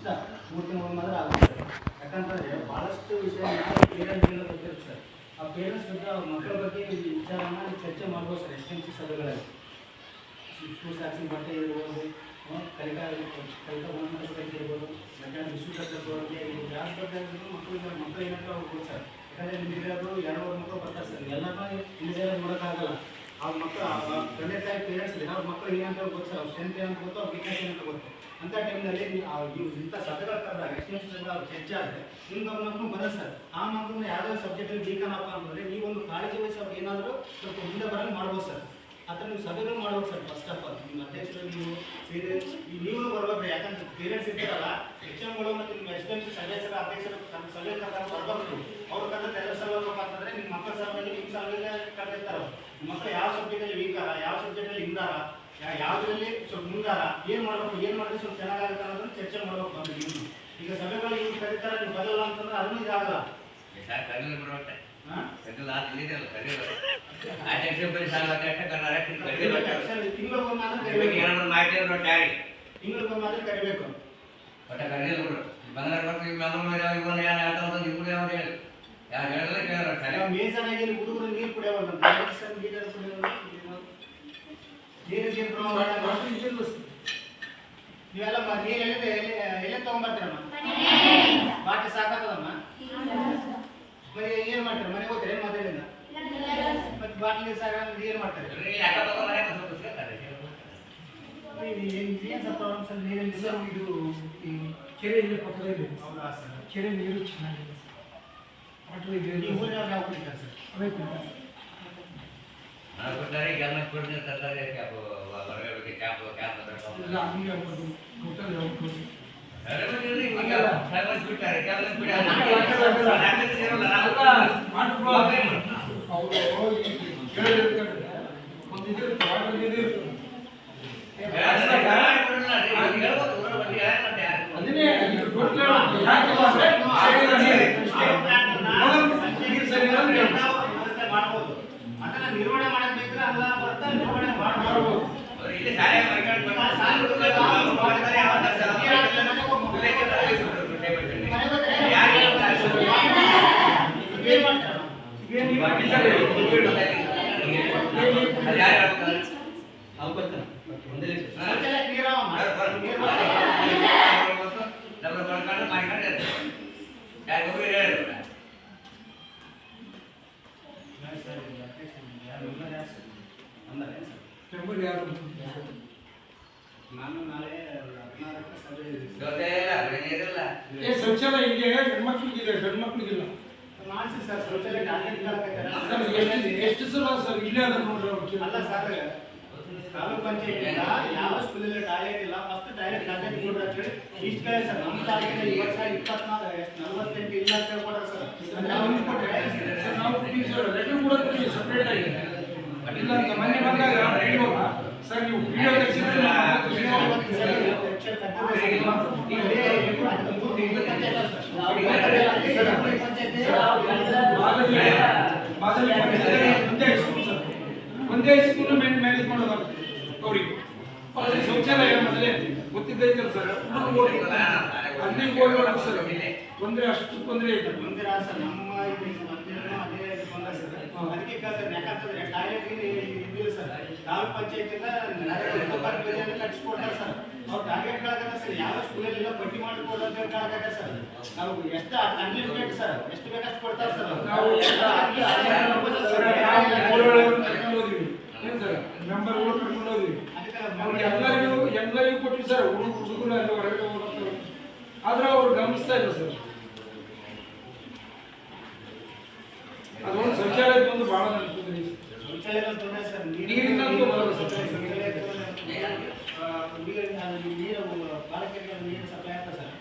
ಕನಿಷ್ಠ 3 ತಿಂಗಳು ಮಾತ್ರ ಆಗುತ್ತೆ ಸರ್. ಯಾಕಂತಂದರೆ ಭಾಳಷ್ಟು ವಿಷಯ ನಾವು ಪೇರೆಂಟ್ಸ್ಗೆಲ್ಲ ಗೊತ್ತಿರುತ್ತೆ ಸರ್. ಆ ಪೇರೆಂಟ್ಸ್ ಬಗ್ಗೆ ಅವ್ರ ಮಕ್ಕಳ ಬಗ್ಗೆ ಈ ವಿಚಾರನ ಚರ್ಚೆ ಮಾಡ್ಬೋದು ಸರ್ SMC ಸಭೆಗಳಲ್ಲಿ. ಸ್ಕೂಲ್ ಸಾಕ್ಷಿ ಬಟ್ಟೆ ಇರ್ಬೋದು, ಕಲಿಕಾ ಗುಣಮಟ್ಟ ಬಗ್ಗೆ ಇರ್ಬೋದು, ಯಾಕಂದರೆ ವಿಶ್ವಕರ್ತ ಬಗ್ಗೆ ಯಾವ ಬಗ್ಗೆ ಮಕ್ಕಳು ಏನಂತ ಹೋಗ್ಬೋದು ಸರ್. ಯಾಕಂದರೆ ನಿಮಗಿರೋದು 2-3 ಮಕ್ಕಳು ಬರ್ತಾರೆ ಸರ್, ಎಲ್ಲರೂ ಇಂಡಿವಿಜುವಲ್ ಮಾಡೋಕ್ಕಾಗಲ್ಲ. ಅವ್ರ ಮಕ್ಕಳು ತಂದೆ ತಾಯಿ ಪೇರೆಂಟ್ಸ್ ಅವ್ರ ಮಕ್ಕಳು ಏನಂತ ಗೊತ್ತು ಸರ್, ಅವ್ರ ಸ್ಟ್ರೆಂತ್ ಏನಂತ ಗೊತ್ತು, ಅವ್ರ ವೀಕ್ನೆಸ್ ಏನಂತ ಗೊತ್ತು. ಅಂಥ ಟೈಮ್ನಲ್ಲಿ ಇಂಥ ಸಭೆಗಳ ಕರೆದಾಗ ಎಕ್ಸ್ಪೀರಿಯನ್ಸ್ ಅವ್ರು ಚರ್ಚೆ ಆದರೆ ನಿಮ್ಮ ಗಮನಕ್ಕೂ ಬರೋದು ಸರ್. ಆ ಮಕ್ಕಳನ್ನ ಯಾವುದೋ ಸಬ್ಜೆಕ್ಟಲ್ಲಿ ವೀಕನಪ್ಪ ಅಂತಂದರೆ ನೀವೊಂದು ಕಾಳಜಿ ವಹಿಸಿ ಅವ್ರು ಏನಾದರೂ ಸ್ವಲ್ಪ ಮುಂದೆ ಬರೋಂಗೆ ಮಾಡ್ಬೋದು ಸರ್. ಆ ಥರ ನೀವು ಸಭೆಗಳು ಮಾಡ್ಬೋದು ಸರ್. ಫಸ್ಟ್ ಆಫ್ ಆಲ್ ನಿಮ್ಮ ಅಧ್ಯಕ್ಷರು ನೀವು ಸೇರಿ ನೀವು ಬರ್ಬೇಕು. ಯಾಕಂದ್ರೆ ಪೇರೆಂಟ್ಸ್ ಇರ್ತಾರಲ್ಲ, HMಗಳು ಮತ್ತು ನಿಮ್ಮ SMC ಸದಸ್ಯರ ಅಧ್ಯಕ್ಷರು ಸಭೆ ಕರೆದಾಗ ಬರ್ಬೇಕು. ಅವ್ರು ಕರೆದ ಎಲ್ಲ ಸಭೆ ಅಂತಂದರೆ ನಿಮ್ಮ ಮಕ್ಕಳ ಸಭೆಯಲ್ಲಿ ನಿಮ್ಮ ಸಭೆಗೆ ಕರೆದಿರ್ತಾರೆ. ನಿಮ್ಮ ಮಕ್ಕಳು ಯಾವ ಸಬ್ಜೆಕ್ಟಲ್ಲಿ ವೀಕಾರ, ಯಾವ ಸಬ್ಜೆಕ್ಟಲ್ಲಿ ಹಿಂದಾರ, ಯಾವುದರಲ್ಲಿ ಸ್ವಲ್ಪ ಮುಂದಾರ, ಏನು ಮಾಡಿದ್ರೆ ಸ್ವಲ್ಪ ಚೆನ್ನಾಗಾಗುತ್ತೆ ಅನ್ನೋದನ್ನು ಚರ್ಚೆ ಮಾಡ್ಬೇಕು. ಬಂದು ನೀವು ಈಗ ಸಭೆಗಳು ಈಗ ಕರೀತಾರೆ, ನೀವು ಬರಲ್ಲ ಅಂತಂದ್ರೆ ಅದನ್ನು ಇದಾಗಲ್ಲ. ತಿಂಗಳಿಗೊಮ್ಮಾದ್ರೂ ಕರಿಬೇಕು. ಮೇಜರ್ ಆಗಿ ಹುಡುಗರು ನೀರು ಕುಡಿಯೋಲ್ಲ, ನೀವೆಲ್ಲ ನೀರು ಎಲ್ಲಿ ತಗೊಂಡ್ಬರ್ತೀರಮ್ಮ? ಬಾಟ್ಲಿ ಸಾಕಾಗದಮ್ಮ? మరి ఏం ಮಾಡ್ತಾರೆ? ಮನೆಗೆ ಹೋಗ್ತಾರೆ ಏನು ಮಾತಾಡಿಲ್ಲ ಮತ್ತೆ ಬಾಟ್ಲಿ ನೀರು ಸಾಕಾಗ ಏನು ಮಾಡ್ತಾರೆ? ಏನು ಸರ್ ಪ್ರಾಬ್ಲಮ್ ಸರ್? ನೀರಿನ ಸರ್ ಇದು ಈ ಕೆರೆ ಇಲ್ಲಿ ಪಕ್ಕದಲ್ಲಿ ಹೌದಾ ಸರ್? ಕೆರೆ ನೀರು ಚೆನ್ನಾಗಿದೆ ವಾಟರ್ ಇದೆ. ಈ ಊರಿನ ಯಾವ ಕುಡಿತಾರೆ ಸರ್? ಅವೇ ಕುಡಿತಾರೆ. ನಿರ್ವಹಣೆ ಮಾಡಬೇಕಿದ್ರೆ ಅಲ್ಲ ಬರ್ತಾ ನಿರ್ವಹಣೆ ಮಾಡಬಹುದು. ಇಲ್ಲಿ ಶಾಲೆ ನಾನು ನಾಳೆ 16ಕ್ಕೆ ಸಭೆ ಇದೆ. ಶೌಚಾಲಯ ಹಿಂಗೆ ಹೆಣ್ಮಕ್ಳಿಗಿದೆ, ಗಂಡ್ಮಕ್ಳಿಗಿಲ್ಲ. ಮಾಡಿಸಿ ಸರ್ ಶೌಚಾಲಯ ಟಾರ್ಗೆಟ್ ಎಷ್ಟು ಸಲ ಸರ್ ಇಲ್ಲೇ ಅದ ನೋಡ್ರಿ. ಅಲ್ಲ ಸರ್, ತಾಲೂಕ್ ಪಂಚಾಯತಿಯಿಂದ ಯಾವ ಸ್ಕೂಲಲ್ಲಿ ಟಾಯ್ಲೆಟ್ ಇಲ್ಲ, ಫಸ್ಟ್ ಟಾಯ್ಲೆಟ್ ಟಾರ್ಗೆಟ್ ಕೊಡ್ರಿ ಅಂತ ಹೇಳಿ ಇಷ್ಟು ಕಡೆ ಸರ್. ನಮ್ಮ ಟಾರ್ಗೆಟ್ ಈ ವರ್ಷ 24-48 ಇಲ್ಲ ಅಂತ ಹೇಳ್ಕೊಡ್ರಿ ಸರ್. ನಾವು ಲೆಟರ್ ಕೊಡೋದು ಸಪ್ರೇಟ್ ಆಗಿದೆ ಇಲ್ಲ ಅಂತ ಮೊನ್ನೆ ಬಂದಾಗ ಸರ್ ನೀವು ವಿಡಿಯೋ ತೆಗೆಸಿದ್ರೆ ಒಂದೇ ಸ್ಕೂಲ್ ಮ್ಯಾನೇಜ್ ಮಾಡೋದಾಗುತ್ತೆ ಅವ್ರಿಗೆ. ಶೌಚಾಲಯ ಮೊದಲೇ ಗೊತ್ತಿದ್ದೈತಲ್ಲ ಸರ್, 15 ಕೋಟಿ ಸರ್ ತೊಂದರೆ, ಅಷ್ಟು ತೊಂದರೆ ಇದೆ. ತೊಂದರೆ ಸರ್ ನಮ್ಮ ಅದೇ ತೊಂದರೆ ಸರ್. ಅದಕ್ಕೆ ಸರ್ ಯಾಕಂತಂದ್ರೆ ಟಾಯ್ಲೆಟ್ ಇದಿಲ್ಲ ಸರ್. ತಾಲೂಕ್ ಪಂಚಾಯತಿಂದ ಕಟ್ಸಿಕೊಡ್ತಾರೆ ಸರ್. ಅವ್ರು ಟಾರ್ಗೆಟ್ಗಳಾಗತ್ತೆ ಸರ್. ಯಾವ ಸ್ಕೂಲಲ್ಲಿ ಪಟ್ಟಿ ಮಾಡಿಕೊಡು ಅಂತ ಹೇಳಕ್ಕಾಗತ್ತೆ ಸರ್. ನಾವು ಎಷ್ಟು ಅನ್ಲಿಮಿಟೆಡ್ ಸರ್, ಎಷ್ಟು ಬೇಕಷ್ಟು ಕೊಡ್ತಾರೆ ಸರ್. ನಾವು ನಂಬರ್ ಕರ್ಕೊಂಡು ಹೋದ್ವಿ, ಎಲ್ಲರಿಗೂ ಕೊಟ್ವಿ ಸರ್. ಹುಡುಗರು ಅಲ್ಲಿ ಹೊರಗಡೆ ಹೋಗ್ತಾರೆ, ಆದ್ರೆ ಅವ್ರು ಗಮನಿಸ್ತಾ ಇಲ್ಲ ಸರ್. ಅದೊಂದು ಶೌಚಾಲಯ ಬಂದು ಭಾಳ ಅನ್ಕೋದ್ರಿ. ಶೌಚಾಲಯ ತೊಂದರೆ ಸರ್, ನೀರಿನ ಬರೋದು ಸರ್. ನೀರು ಬಾಲಕಿಯರಿಗೆ ನೀರು ಸಪ್ಲೈ ಆಗ್ತದೆ ಸರ್.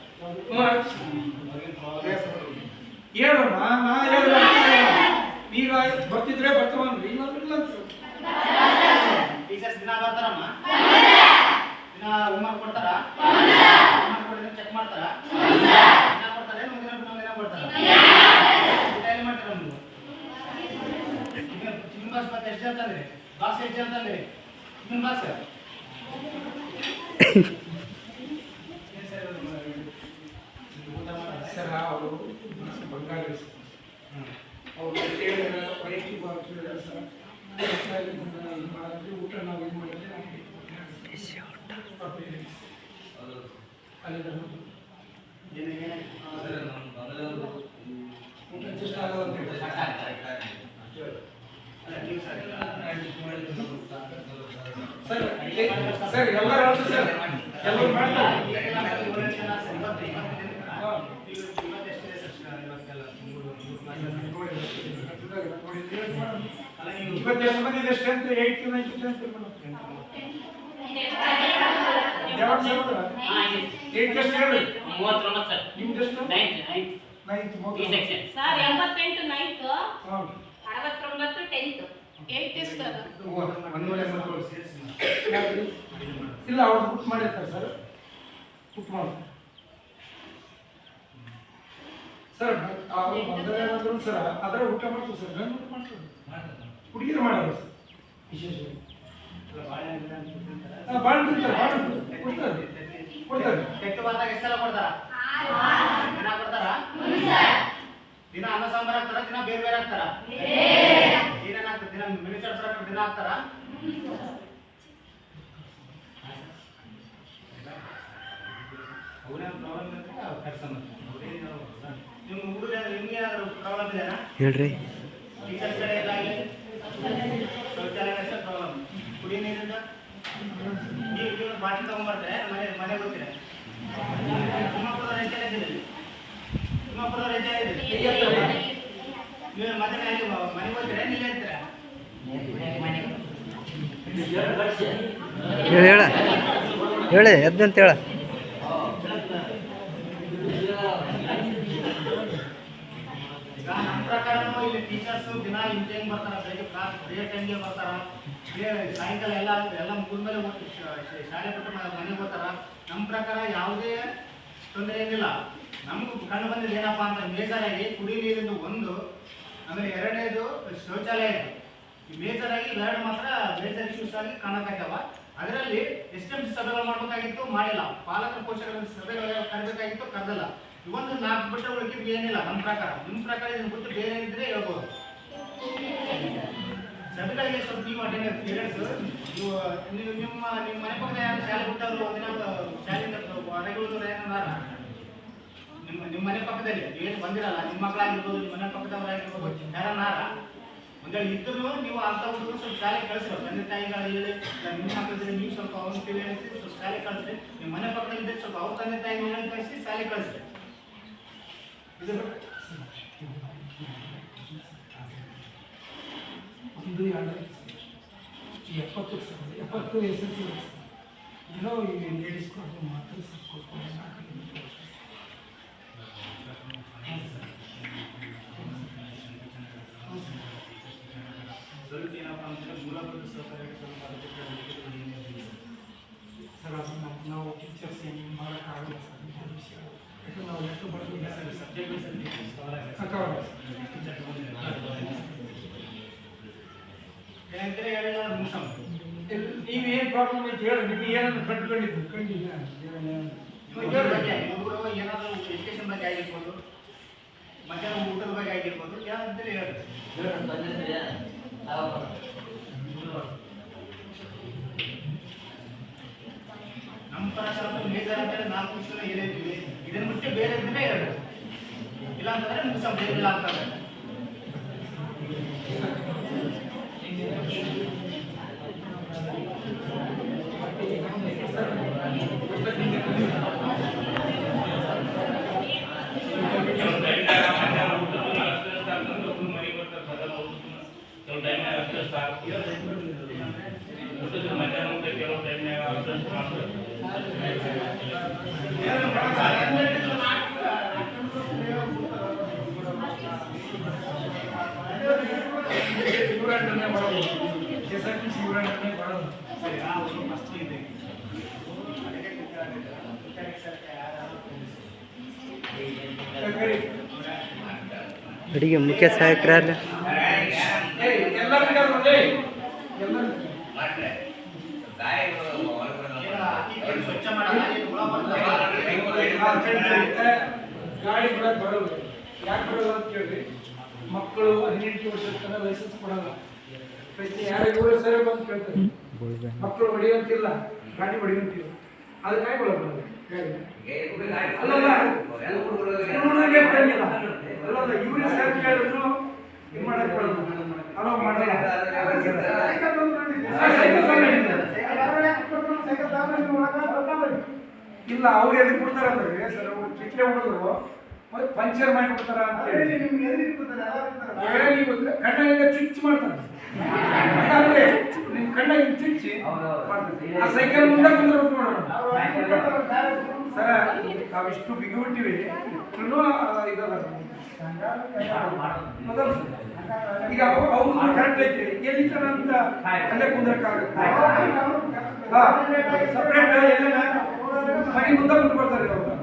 ಹೇಳೋಣ, ನಾ ಹೇಳ ಈಗ ಬರ್ತಿದ್ರೆ ಬರ್ತಾವನ್ರಿ, ಇಲ್ಲ ಟೀಚರ್ಸ್ ದಿನ ಬರ್ತಾರಮ್ಮ, ದಿನ ಹೋಮ್ವರ್ಕ್ ಕೊಡ್ತಾರ, ಹೋಮ್ವರ್ಕ್ ಕೊಡಿದ್ರೆ ಚೆಕ್ ಮಾಡ್ತಾರ, ದಿನ ಕೊಡ್ತಾರೆ, ಮುಂದಿನ ಕೊಡ್ತಾರ. ಟೈಮ್ ಮಾಡ್ತಾರ ನಮ್ದು ಚಿಕನ್ ಬಾಕ್ಸ್ ಮತ್ತೆ ಎಷ್ಟು ಅಂತಂದ್ರಿ? ಬಾಕ್ಸ್ ಎಷ್ಟು ಅಂತಂದ್ರಿ? ಚಿಕನ್ ಬಾಕ್ಸ್ ಸರ್ ಎಲ್ಲರೂ ಸರ್ ಎಲ್ಲರೂ ಮಾಡ್ತಾರೆ. ಇವತ್ತೆಷ್ಟು ಮಂದಿ ಇದೆ ಸ್ಟ್ರೆಂತ್? 8 to 9 ಸ್ಟ್ರೆಂತ್ ಯಾವಾಗ ಸರ್? 8 ಎಷ್ಟು ಹೇಳಿ? 39 ಸರ್. ನಿಮ್ದು ಎಷ್ಟು? 9 9 ಈ ಸೆಕ್ಷನ್ ಸರ್ 88 9th ಹಾಂ 69 10th 8 ಸರ್. ಇಲ್ಲ ಅವ್ರು ಬುಕ್ ಮಾಡಿರ್ತಾರೆ ಸರ್, ಬುಕ್ ಮಾಡ್ತಾರೆ ಸರ್. ಅವ್ರು ಮೊದಲೇನಾದ್ರು ಸರ್ ಅದರ ಊಟ ಮಾಡ್ತೀವಿ ಸರ್, ಗಂಡು ಊಟ ಮಾಡ್ತೀವಿ, ಹುಡುಗಿರು ಮಾಡಲ್ಲ ಸರ್ ವಿಶೇಷವಾಗಿ. ಬಾಳ ಕೊಡ್ತಾರೆ ಕೊಡ್ತಾರೆ. ಕೆಟ್ಟು ಬಂದಾಗ ಎಷ್ಟೆಲ್ಲ ಕೊಡ್ತಾರ? ದಿನ ಕೊಡ್ತಾರ? ದಿನ ಅನ್ನ ಸಾಂಬಾರ್ ಹಾಕ್ತಾರ? ದಿನ ಬೇರೆ ಬೇರೆ ಹಾಕ್ತಾರ? ಏನೇನಾಗ್ತದೆ? ದಿನ ಮಿನಿಚರ್ ದಿನ ಹಾಕ್ತಾರ? ನಿಮ್ಮ ಹುಡುಗ ನಿಮ್ಗೆ ಏನಾದ್ರು ಪ್ರಾಬ್ಲಮ್ ಇದೆಯಾ ಹೇಳ್ರಿ. ಟೀಚರ್ಸ್ ಕಡೆ ಎಲ್ಲ ಆಗಿ ಶೌಚಾಲಯ ಪ್ರಾಬ್ಲಮ್, ಕುಡಿಯೋ ನೀರಿಂದ ನೀವು ಬಾಟಲ್ ತಗೊಂಡ್ಬರ್ತಾರೆ, ಮನೆ ಬರ್ತೀರ. ತಿಮ್ಮಾಪುರದ ರೈತರೇ ಇದ್ದೀರಿ, ತಿಮ್ಮಾಪುರದ ರೈತರೇ ಇದ್ದೀರಿ. ನೀವು ಮತ್ತೆ ಮನೆಗೆ ಹೋಗ್ತೀರಾ, ನೀವೇ ಇರ್ತೀರಾ? ಹೇಳಿ ಎದ್ದಂತ ಹೇಳ. ಈಗ ನಮ್ಮ ಪ್ರಕಾರನೂ ಇಲ್ಲಿ ಟೀಚರ್ಸ್ ದಿನ ಇಂಟೇನ್ ಬರ್ತಾರ, ಬೆಳಗ್ಗೆ ಪ್ರೇಯರ್ ಟೈಮ್ಗೆ ಬರ್ತಾರ, ಸಾಯಂಕಾಲ ಎಲ್ಲ ಮುಗಿದ್ಮೇಲೆ ಶಾಲೆ ಬಿಟ್ಟು ಮನೆಗೆ ಬರ್ತಾರ. ನಮ್ಮ ಪ್ರಕಾರ ಯಾವುದೇ ತೊಂದರೆ ಏನಿಲ್ಲ. ನಮ್ಗೆ ಕಂಡು ಬಂದಿದ್ದು ಏನಪ್ಪಾ ಅಂತ ಮೇಜರ್ ಆಗಿ ಕುಡಿ ನೀರಿಂದು ಒಂದು, ಆಮೇಲೆ ಎರಡನೇದು ಶೌಚಾಲಯ. ಈ ಮೇಜರ್ ಆಗಿ ಎರಡು ಮಾತ್ರ ಮೇಜರ್ ಇಶ್ಯೂಸ್ ಆಗಿ ಕಾಣಕ್ಕಾಗ್ತಾವ. ಅದರಲ್ಲಿ SMC ಸಭೆಗಳು ಮಾಡಬೇಕಾಗಿತ್ತು, ಮಾಡಿಲ್ಲ. ಪಾಲಕರ ಪೋಷಕರ ಸಭೆಗಳು ಕರೆಬೇಕಾಗಿತ್ತು, ಕರೆದಲ್ಲ. ಇವೊಂದು 4 ಬಿಟ್ಟರೆ ಉಳಿಕಿದ್ದು ಏನಿಲ್ಲ ನಮ್ಮ ಪ್ರಕಾರ. ನಿಮ್ಮ ಪ್ರಕಾರ ಇದನ್ನು ಬಿಟ್ಟು ಬೇರೆ ಇದ್ರೆ ಹೇಳ್ಬೋದು. ಸಭೆಗಳಿಗೆ ಸ್ವಲ್ಪ ನೀವು ಅಟೆಂಡ್ ಪೀರಿಯಡ್ಸ್ ನೀವು ನಿಮ್ಮ ಮನೆ ಪಕ್ಕದ ಯಾರು ಶಾಲೆ ಬಿಟ್ಟವರು ಒಂದಿನ ಶಾಲೆಯಿಂದ ಹೊರಗುಳಿದವ್ರು ಏನಂದಾರ? ನಿಮ್ಮ ಮನೆ ಪಕ್ಕದಲ್ಲಿ ಏನು ಬಂದಿರಲ್ಲ, ನಿಮ್ಮ ಮಕ್ಕಳಾಗಿರ್ಬೋದು, ನಿಮ್ಮ ಮನೆ ಪಕ್ಕದವರಾಗಿರ್ಬೋದು, ಯಾರನ್ನಾರ ಒಂದೇಳಿ ಇದ್ರೂ ನೀವು ಅಂತ ಹುಡುಗರು ಸ್ವಲ್ಪ ಶಾಲೆಗೆ ಕಳಿಸ್ರಿ. ತಂದೆ ತಾಯಿಗಳು ಹೇಳಿ ನಿಮ್ಮ ಮಕ್ಕಳಿದ್ರೆ ನೀವು ಸ್ವಲ್ಪ ಅವ್ರನ್ನ ತಿಳಿಸಿ ಸ್ವಲ್ಪ ಶಾಲೆ ಕಳಿಸ್ರಿ. ನಿಮ್ಮ ಮನೆ ಪಕ್ಕದಲ್ಲಿದ್ದರೆ ಸ್ವಲ್ಪ ಅವ್ರ ತಂದೆ ತಾಯಿಗಳನ್ನ ಕಳಿಸಿ ಶಾಲೆ ಕಳಿಸ್ರಿ. ಇದು ಒಂದು 70 SSLC ಏನೋ ಈಗ ಲೇಡೀಸ್ ಮಾತ್ರ ಸ್ವಲ್ಪ ಏನಪ್ಪ ಅಂದರೆ ಮೂಲಭೂತ ಸೌಕರ್ಯಕ್ಕೆ ಸ್ವಲ್ಪ ಸರ್ ಅದನ್ನು ನಾವು ಟೀಚರ್ಸ್ ಏನು ಮಾಡೋಕ್ಕಾಗಲ್ಲ ಸರ್. ಈ ವಿಷಯ ಯಾಕಂದ್ರೆ ನಾವು ಎಷ್ಟು ಬರ್ತೀವಿ ಸರ್, ಸಬ್ಜೆಕ್ಟ್ ಏನಂತಾರೆ ಹೇಳಿಲ್ಲ ಮುಗಿಸೋಣ. ನೀವೇನು ಪ್ರಾಬ್ಲಮ್ ಐತೆ ಹೇಳಿ, ನಿಮಗೆ ಏನನ್ನು ಕಂಡುಕೊಂಡಿದ್ದು ಕಂಡಿಲ್ಲ ಒಬ್ಬರು ಏನಾದರೂ ಎಜುಕೇಶನ್ ಬಗ್ಗೆ ಆಗಿರ್ಬೋದು, ಮಧ್ಯಾಹ್ನ ಊಟದ ಬಗ್ಗೆ ಆಗಿರ್ಬೋದು, ಯಾರಂತೇಳಿ ಹೇಳಿ. ನಮ್ಮ ಪ್ರಕಾರ ಮೇಜರ್ ಅಂತೇಳಿ 4 ವಿಷಯ ಹೇಳಿದ್ವಿ. ಇದನ್ನು ಬಿಟ್ಟು ಬೇರೆ ಇದ್ರೆ ಹೇಳಿ, ಇಲ್ಲ ಅಂತಂದ್ರೆ ಮುಗಿಸ ಬೇರೆ ಆಗ್ತದೆ. ಅಡಿಗೆ ಮುಖ್ಯ ಸಹಾಯಕರಲ್ಲ ಸ್ವಚ್ಛ ಮಾಡಲ್ಲ, ಗಾಡಿ ಬಿಡಕ್ಕೆ ಬರೋದು. ಯಾಕೆ ಬರೋದು ಅಂತ ಕೇಳಿ, ಮಕ್ಕಳು 18 ವರ್ಷದ ತನಕ ಲೈಸೆನ್ಸ್ ಕೊಡಲ್ಲ. ಪ್ರತಿ ಯಾರಿಗೂ ಸರಿ ಬಂದು ಕೇಳ್ತಾರೆ, ಮಕ್ಕಳು ಹೊಡೆಯುವಂತಿಲ್ಲ, ಗಾಡಿ ಹೊಡೆಯುವಂತಿಲ್ಲ. ಅದು ಕಾಯ್ಕೊಳ್ಳೋದು ಅಲ್ಲಲ್ಲ ಇವ್ರಿಗೆ ಸರ್ ಕೇಳಿದ್ರು ಇದು ಮಾಡಕ್ ಬರೋದು ಅಲೋ ಮಾಡಲ್ಲ ಇಲ್ಲ ಅವ್ರು ಎದಕ್ಕೆ ಬಿಡ್ತಾರ ಅಂದ್ರೆ ಸರ್ ಅವ್ರು ಚಿಟ್ಲೆ ಹುಡುಗರು ಮತ್ತೆ ಪಂಚರ್ ಮಾಡಿ ಬಿಡ್ತಾರ ಅಂತ ಹೇಳಿ ನೀವು ಕಣ್ಣಾಗ ಚುಚ್ಚು ಮಾಡ್ತಾರೆ ನಿಮ್ ಕಣ್ಣಾಗ ಚುಚ್ಚಿ ಆ ಸೈಕಲ್ ಮುಂದೆ ಕುಂದ್ರಬೇಕು ನೋಡೋಣ ಸರ ನಾವಿಷ್ಟು ಬಿಗಿಬಿಟ್ಟಿವಿ ಇದಲ್ಲ ಈಗ ಅವ್ರು ಕರೆಕ್ಟ್ ಐತಿ ಎಲ್ಲಿ ತನ ಅಂತ ಅಲ್ಲೇ ಕುಂದ್ರಕ್ಕಾಗುತ್ತೆ ಸಪ್ರೇಟ್ ಎಲ್ಲ ಮನೆ ಮುಂದೆ ಕುಂತು ಬರ್ತಾರೆ ಅವರು